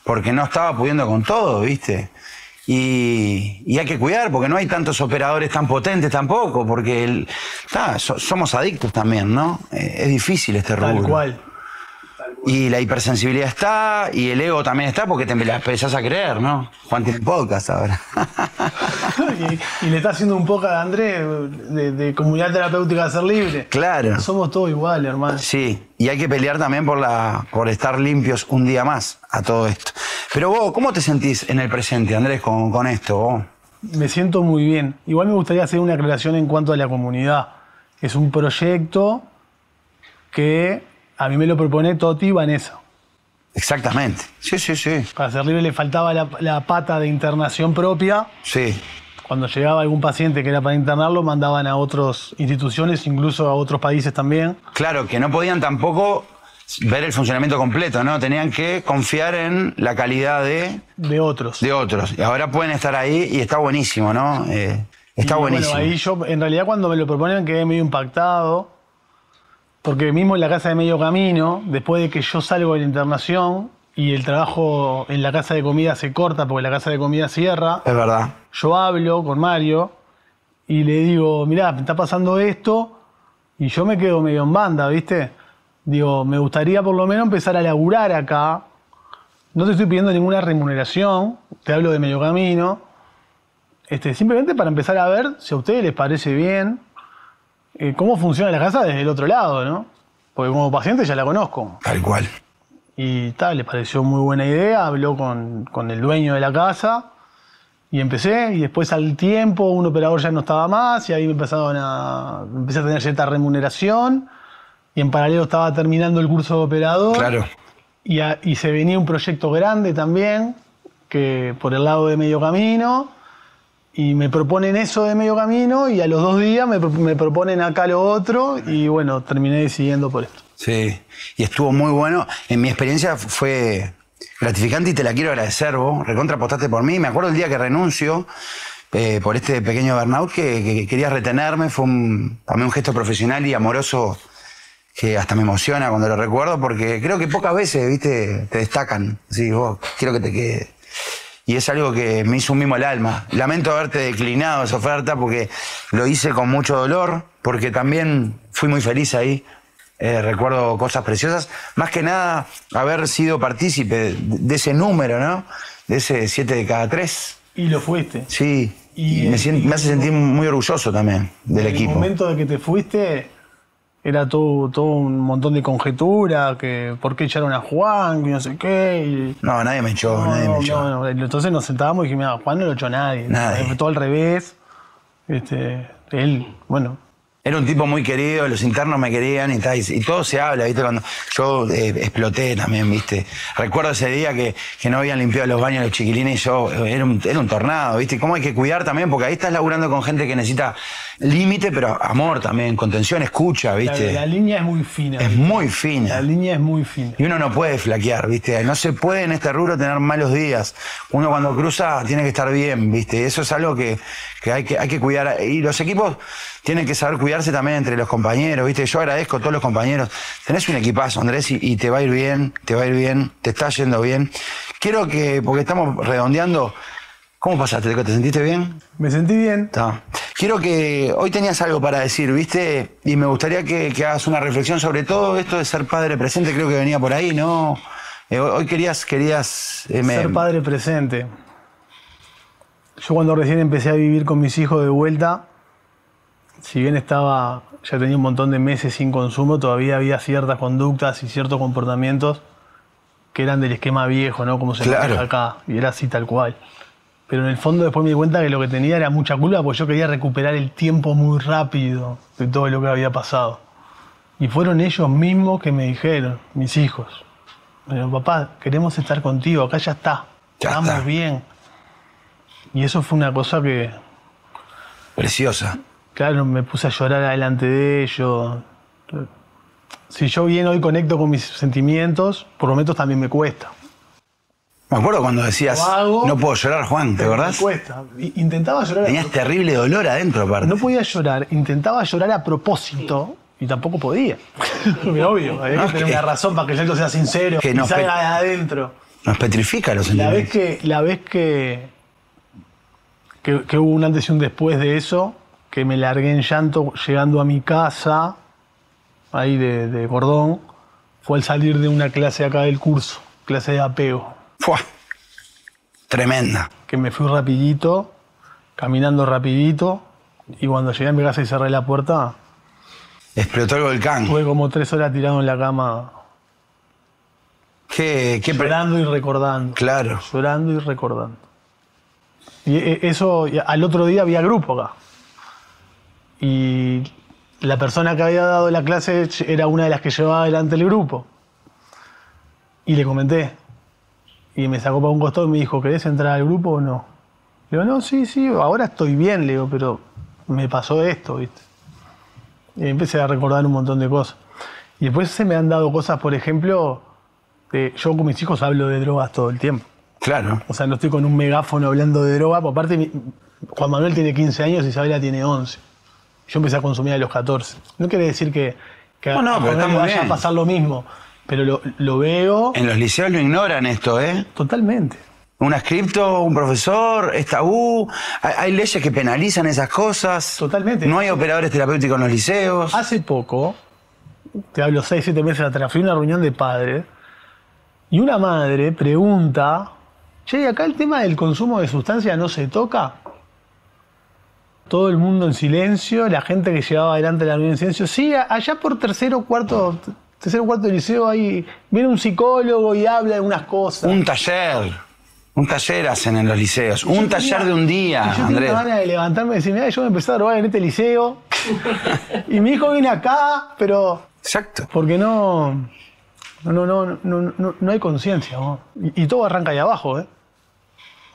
[SPEAKER 5] porque no estaba pudiendo con todo, ¿viste? Y hay que cuidar, porque no hay tantos operadores tan potentes tampoco, porque somos adictos también, ¿no? Es difícil este rubro.
[SPEAKER 6] Tal cual.
[SPEAKER 5] Y la hipersensibilidad está, y el ego también está, porque te la empezás a creer, ¿no? Juan tiene podcast ahora.
[SPEAKER 6] y le está haciendo un podcast a Andrés de comunidad terapéutica de Ser Libre.
[SPEAKER 5] Claro.
[SPEAKER 6] Somos todos iguales, hermano.
[SPEAKER 5] Sí, y hay que pelear también por estar limpios un día más a todo esto. Pero vos, ¿cómo te sentís en el presente, Andrés, con esto? Vos?
[SPEAKER 6] Me siento muy bien. Igual me gustaría hacer una aclaración en cuanto a la comunidad. Es un proyecto que a mí me lo propone Toti y Vanessa.
[SPEAKER 5] Exactamente. Sí.
[SPEAKER 6] Para Ser Libre le faltaba la pata de internación propia.
[SPEAKER 5] Sí.
[SPEAKER 6] Cuando llegaba algún paciente que era para internarlo, mandaban a otras instituciones, incluso a otros países también.
[SPEAKER 5] Claro, que no podían tampoco ver el funcionamiento completo, ¿no? Tenían que confiar en la calidad de otros. Y ahora pueden estar ahí y está buenísimo, ¿no? Está buenísimo.
[SPEAKER 6] Bueno, ahí yo, en realidad, cuando me lo proponen, quedé medio impactado. Porque mismo en la casa de Medio Camino, después de que yo salgo de la internación y el trabajo en la casa de comida se corta porque la casa de comida cierra.
[SPEAKER 5] Es verdad.
[SPEAKER 6] Yo hablo con Mario y le digo, mirá, me está pasando esto, y yo me quedo medio en banda, ¿viste? Digo, me gustaría por lo menos empezar a laburar acá. No te estoy pidiendo ninguna remuneración, te hablo de Medio Camino. Simplemente para empezar a ver si a ustedes les parece bien cómo funciona la casa desde el otro lado, ¿no? Porque como paciente ya la conozco.
[SPEAKER 5] Tal cual.
[SPEAKER 6] Y le pareció muy buena idea, habló con el dueño de la casa y empecé, y después al tiempo un operador ya no estaba más y ahí empecé a tener cierta remuneración y en paralelo estaba terminando el curso de operador.
[SPEAKER 5] Claro.
[SPEAKER 6] Y se venía un proyecto grande también, que por el lado de Medio Camino, y me proponen eso de Medio Camino y a los 2 días me proponen acá lo otro y bueno, terminé decidiendo por esto.
[SPEAKER 5] Sí, y estuvo muy bueno. En mi experiencia fue gratificante y te la quiero agradecer, vos. Recontra apostaste por mí. Me acuerdo el día que renuncio por este pequeño burnout que querías retenerme. Fue también un gesto profesional y amoroso que hasta me emociona cuando lo recuerdo, porque creo que pocas veces, viste, te destacan. Sí, vos, quiero que te quede. Y es algo que me hizo un mimo el alma. Lamento haberte declinado esa oferta porque lo hice con mucho dolor, porque también fui muy feliz ahí. Recuerdo cosas preciosas. Más que nada, haber sido partícipe de ese número, ¿no? De ese 7 de cada 3.
[SPEAKER 6] Y lo fuiste.
[SPEAKER 5] Sí. Y me hace sentir muy orgulloso también del equipo.
[SPEAKER 6] En el momento de que te fuiste, era todo un montón de conjetura, que por qué echaron a Juan, que no sé qué.
[SPEAKER 5] No, nadie me echó, nadie me echó.
[SPEAKER 6] No. Entonces nos sentábamos y dijimos, mira, Juan no lo echó nadie. Fue todo al revés. Él, bueno.
[SPEAKER 5] Era un tipo muy querido, los internos me querían y todo se habla, ¿viste? Cuando yo exploté también, ¿viste? Recuerdo ese día que no habían limpiado los baños los chiquilines y yo, era un tornado, ¿viste? Cómo hay que cuidar también, porque ahí estás laburando con gente que necesita límite, pero amor también, contención, escucha, ¿viste?
[SPEAKER 6] La línea es muy fina.
[SPEAKER 5] Es muy fina.
[SPEAKER 6] La línea es muy fina.
[SPEAKER 5] Y uno no puede flaquear, ¿viste? No se puede en este rubro tener malos días. Uno cuando cruza tiene que estar bien, ¿viste? Eso es algo que hay que cuidar. Y los equipos tienen que saber cuidarse también entre los compañeros, ¿viste? Yo agradezco a todos los compañeros. Tenés un equipazo, Andrés, y te va a ir bien, te está yendo bien. Quiero que, porque estamos redondeando, ¿cómo pasaste? ¿Te sentiste bien?
[SPEAKER 6] Me sentí bien.
[SPEAKER 5] Está. Quiero que, hoy tenías algo para decir, ¿viste? Y me gustaría que hagas una reflexión sobre todo esto de ser padre presente, creo que venía por ahí, ¿no? Hoy querías
[SPEAKER 6] ser padre presente. Yo cuando recién empecé a vivir con mis hijos de vuelta, si bien ya tenía un montón de meses sin consumo, todavía había ciertas conductas y ciertos comportamientos que eran del esquema viejo, ¿no? Como se maneja acá, y era así tal cual. Pero en el fondo después me di cuenta que lo que tenía era mucha culpa porque yo quería recuperar el tiempo muy rápido de todo lo que había pasado. Y fueron ellos mismos que me dijeron, mis hijos, pero papá, queremos estar contigo, acá ya está, estamos bien. Y eso fue una cosa que...
[SPEAKER 5] Preciosa.
[SPEAKER 6] Claro, me puse a llorar adelante de ellos. Si yo bien hoy conecto con mis sentimientos, por momentos también me cuesta.
[SPEAKER 5] Me acuerdo cuando decías, no puedo llorar, Juan, ¿te acordás?
[SPEAKER 6] Me cuesta. Intentaba llorar.
[SPEAKER 5] Tenías terrible dolor adentro, aparte.
[SPEAKER 6] No podía llorar, intentaba llorar a propósito y tampoco podía. Obvio, había que tener una razón para que el llanto sea sincero y salga de adentro.
[SPEAKER 5] Nos petrifica los sentimientos.
[SPEAKER 6] La vez que hubo un antes y un después de eso, que me largué en llanto llegando a mi casa, ahí de Cordón, fue al salir de una clase acá del curso, clase de apego.
[SPEAKER 5] ¡Fua! Tremenda.
[SPEAKER 6] Que me fui rapidito, caminando rapidito, y cuando llegué a mi casa y cerré la puerta...
[SPEAKER 5] Explotó el volcán.
[SPEAKER 6] Estuve como 3 horas tirado en la cama. Llorando y recordando.
[SPEAKER 5] Claro.
[SPEAKER 6] Llorando y recordando. Y eso, al otro día había grupo acá. Y la persona que había dado la clase era una de las que llevaba adelante el grupo. Y le comenté. Y me sacó para un costado y me dijo, ¿querés entrar al grupo o no? Le digo, no, sí, ahora estoy bien, le digo, pero me pasó esto, ¿viste? Y empecé a recordar un montón de cosas. Y después se me han dado cosas, por ejemplo, yo con mis hijos hablo de drogas todo el tiempo.
[SPEAKER 5] Claro.
[SPEAKER 6] O sea, no estoy con un megáfono hablando de droga. Por aparte, Juan Manuel tiene 15 años y Isabela tiene 11. Yo empecé a consumir a los 14. No quiere decir que
[SPEAKER 5] no, pero
[SPEAKER 6] a vaya a pasar lo mismo. Pero lo veo...
[SPEAKER 5] En los liceos lo ignoran esto, ¿eh?
[SPEAKER 6] Totalmente.
[SPEAKER 5] Una cripto, un profesor, es tabú. Hay leyes que penalizan esas cosas.
[SPEAKER 6] Totalmente.
[SPEAKER 5] No hay operadores terapéuticos en los liceos.
[SPEAKER 6] Hace poco, te hablo 6, 7 meses atrás, fui a una reunión de padres y una madre pregunta, che, ¿acá el tema del consumo de sustancias no se toca? Todo el mundo en silencio, la gente que llevaba adelante la reunión en silencio. Sí, allá por tercero o cuarto de liceo ahí viene un psicólogo y habla de unas cosas.
[SPEAKER 5] Un taller hacen en los liceos. Un taller de un día,
[SPEAKER 6] Andrés. Yo
[SPEAKER 5] Andrés.
[SPEAKER 6] tenía ganas de levantarme y decir, mira, yo me empecé a drogar en este liceo y mi hijo viene acá, pero...
[SPEAKER 5] Exacto.
[SPEAKER 6] Porque no hay conciencia, ¿no? Y todo arranca ahí abajo, ¿eh?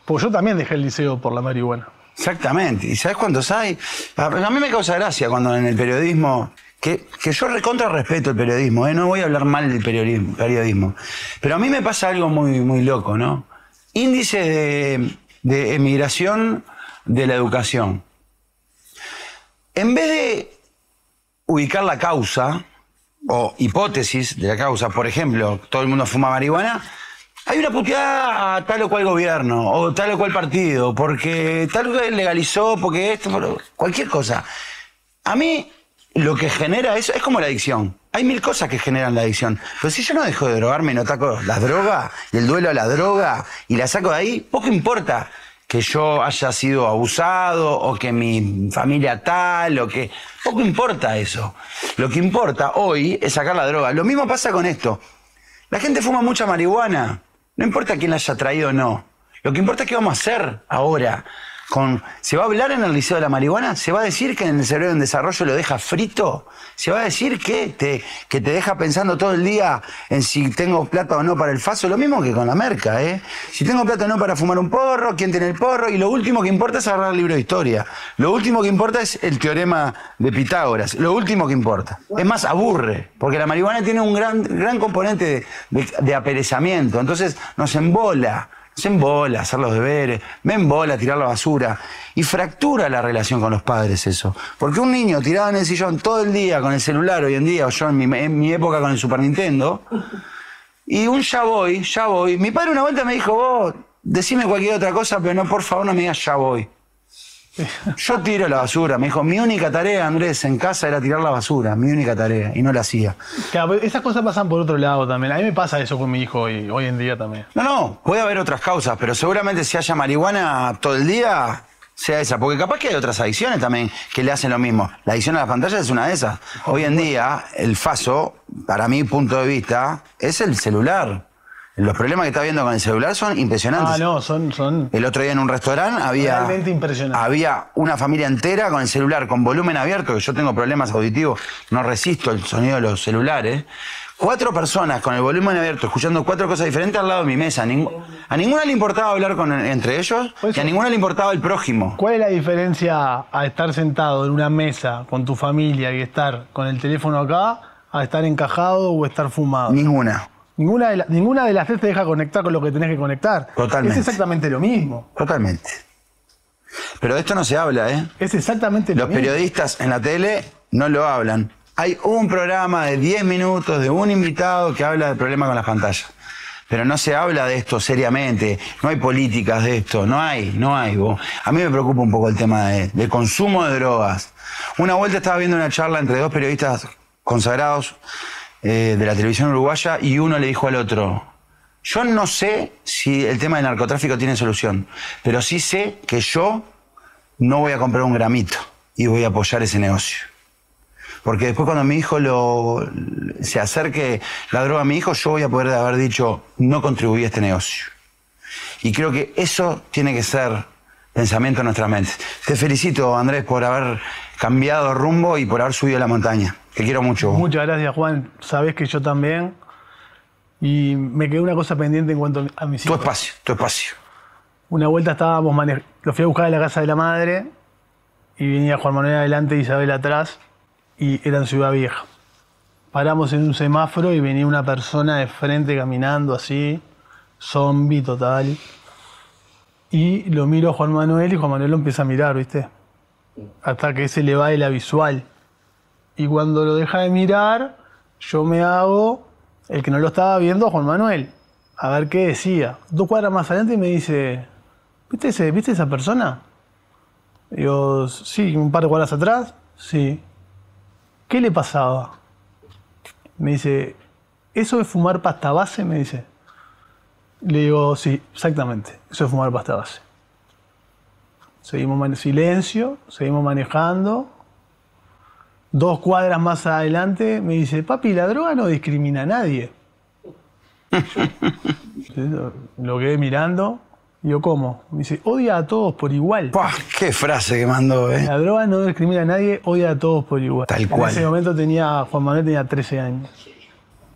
[SPEAKER 6] Porque yo también dejé el liceo por la marihuana.
[SPEAKER 5] Exactamente. ¿Y sabes cuántos hay? A mí me causa gracia cuando en el periodismo... Que yo recontra respeto el periodismo, ¿eh? No voy a hablar mal del periodismo. Pero a mí me pasa algo muy, muy loco, ¿no? Índice de emigración de la educación. En vez de ubicar la causa o hipótesis de la causa, por ejemplo, todo el mundo fuma marihuana, hay una puteada a tal o cual gobierno o tal o cual partido, porque tal cual legalizó, porque esto, cualquier cosa. A mí lo que genera eso es como la adicción. Hay 1000 cosas que generan la adicción. Pero si yo no dejo de drogarme y no ataco las drogas y el duelo a la droga y la saco de ahí, poco importa que yo haya sido abusado o que mi familia tal o que... Poco importa eso. Lo que importa hoy es sacar la droga. Lo mismo pasa con esto. La gente fuma mucha marihuana. No importa quién la haya traído o no. Lo que importa es qué vamos a hacer ahora. ¿Se va a hablar en el Liceo de la Marihuana? ¿Se va a decir que en el cerebro en desarrollo lo deja frito? ¿Se va a decir que te deja pensando todo el día en si tengo plata o no para el faso? Lo mismo que con la merca, ¿eh? Si tengo plata o no para fumar un porro, quién tiene el porro, y lo último que importa es agarrar el libro de historia. Lo último que importa es el teorema de Pitágoras. Lo último que importa. Es más, aburre, porque la marihuana tiene un gran componente de aperezamiento. Entonces nos embola. Se embola hacer los deberes, me embola tirar la basura y fractura la relación con los padres eso. Porque un niño tirado en el sillón todo el día con el celular hoy en día, o yo en mi época con el Super Nintendo, y un ya voy. Mi padre una vuelta me dijo, vos decime cualquier otra cosa, pero no, por favor no me digas ya voy. Yo tiro la basura. Me dijo, mi única tarea, Andrés, en casa era tirar la basura. Mi única tarea. Y no la hacía.
[SPEAKER 6] Claro, esas cosas pasan por otro lado también. A mí me pasa eso con mi hijo hoy en día también.
[SPEAKER 5] No, puede haber otras causas, pero seguramente si haya marihuana todo el día, sea esa. Porque capaz que hay otras adicciones también que le hacen lo mismo. La adicción a las pantallas es una de esas. Hoy en día, el faso, para mi punto de vista, es el celular. Los problemas que está viendo con el celular son impresionantes.
[SPEAKER 6] Ah, no, son...
[SPEAKER 5] El otro día en un restaurante
[SPEAKER 6] realmente impresionante.
[SPEAKER 5] Había una familia entera con el celular, con volumen abierto, que yo tengo problemas auditivos, no resisto el sonido de los celulares. 4 personas con el volumen abierto, escuchando 4 cosas diferentes al lado de mi mesa. A ninguna le importaba hablar entre ellos y a ninguna le importaba el prójimo.
[SPEAKER 6] ¿Cuál es la diferencia a estar sentado en una mesa con tu familia y estar con el teléfono acá, a estar encajado o estar fumado?
[SPEAKER 5] Ninguna.
[SPEAKER 6] Ninguna de las tres te deja conectar con lo que tenés que conectar.
[SPEAKER 5] Totalmente.
[SPEAKER 6] Es exactamente lo mismo.
[SPEAKER 5] Totalmente. Pero de esto no se habla, ¿eh?
[SPEAKER 6] Es exactamente lo mismo.
[SPEAKER 5] Los periodistas en la tele no lo hablan. Hay un programa de 10 minutos de un invitado que habla del problema con las pantallas. Pero no se habla de esto seriamente. No hay políticas de esto. No hay. Vos. A mí me preocupa un poco el tema de consumo de drogas. Una vuelta estaba viendo una charla entre 2 periodistas consagrados de la televisión uruguaya y uno le dijo al otro, yo no sé si el tema del narcotráfico tiene solución, pero sí sé que yo no voy a comprar un gramito y voy a apoyar ese negocio. Porque después cuando mi hijo se acerque la droga a mi hijo, yo voy a poder haber dicho, no contribuí a este negocio. Y creo que eso tiene que ser pensamiento en nuestra mente. Te felicito, Andrés, por haber cambiado rumbo y por haber subido la montaña. Te quiero mucho.
[SPEAKER 6] Muchas gracias, Juan. Sabés que yo también. Y me quedó una cosa pendiente en cuanto a mis hijos.
[SPEAKER 5] Tu espacio.
[SPEAKER 6] Una vuelta estábamos lo fui a buscar a la casa de la madre y venía Juan Manuel adelante y Isabel atrás y era en Ciudad Vieja. Paramos en un semáforo y venía una persona de frente caminando así, zombie total. Y lo miro a Juan Manuel y Juan Manuel lo empieza a mirar, ¿viste? Hasta que se le va de la visual. Y cuando lo deja de mirar, yo me hago el que no lo estaba viendo a Juan Manuel. A ver qué decía. 2 cuadras más adelante me dice, ¿viste esa persona? Digo, sí, un par de cuadras atrás, sí. ¿Qué le pasaba? Me dice, ¿eso es fumar pasta base? Me dice. Le digo, sí, exactamente, eso es fumar pasta base. Seguimos en silencio, seguimos manejando. 2 cuadras más adelante me dice, papi, la droga no discrimina a nadie. Lo quedé mirando. Digo, ¿cómo? Me dice, odia a todos por igual.
[SPEAKER 5] ¡Pah! ¡Qué frase que mandó, eh!
[SPEAKER 6] La droga no discrimina a nadie, odia a todos por igual.
[SPEAKER 5] Tal cual.
[SPEAKER 6] En ese momento Juan Manuel tenía 13 años.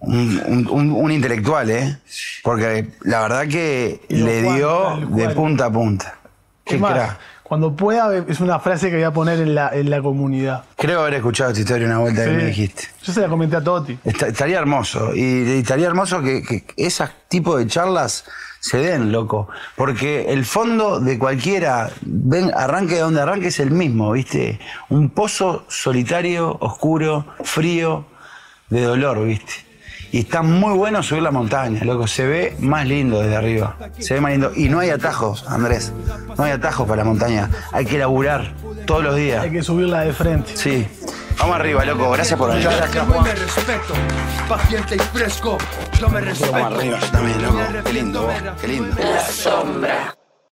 [SPEAKER 5] Un intelectual, ¿eh? Porque la verdad que le dio de punta a punta.
[SPEAKER 6] Qué crack. Cuando pueda, es una frase que voy a poner en la comunidad.
[SPEAKER 5] Creo haber escuchado esta historia una vuelta que me dijiste.
[SPEAKER 6] Yo se la comenté a Toti.
[SPEAKER 5] Estaría hermoso. Y estaría hermoso que esos tipos de charlas se den, loco. Porque el fondo de cualquiera, arranque de donde arranque, es el mismo, ¿viste? Un pozo solitario, oscuro, frío, de dolor, ¿viste? Y está muy bueno subir la montaña, loco. Se ve más lindo desde arriba. Se ve más lindo. Y no hay atajos, Andrés. No hay atajos para la montaña. Hay que laburar todos los días.
[SPEAKER 6] Hay que subirla de frente.
[SPEAKER 5] Sí. Vamos arriba, loco. Gracias por venir.
[SPEAKER 4] Gracias, Juan. Me respeto, paciente y fresco. Yo me respeto.
[SPEAKER 5] Vamos arriba, yo también, loco. Qué lindo, vos. Qué lindo.
[SPEAKER 2] La sombra.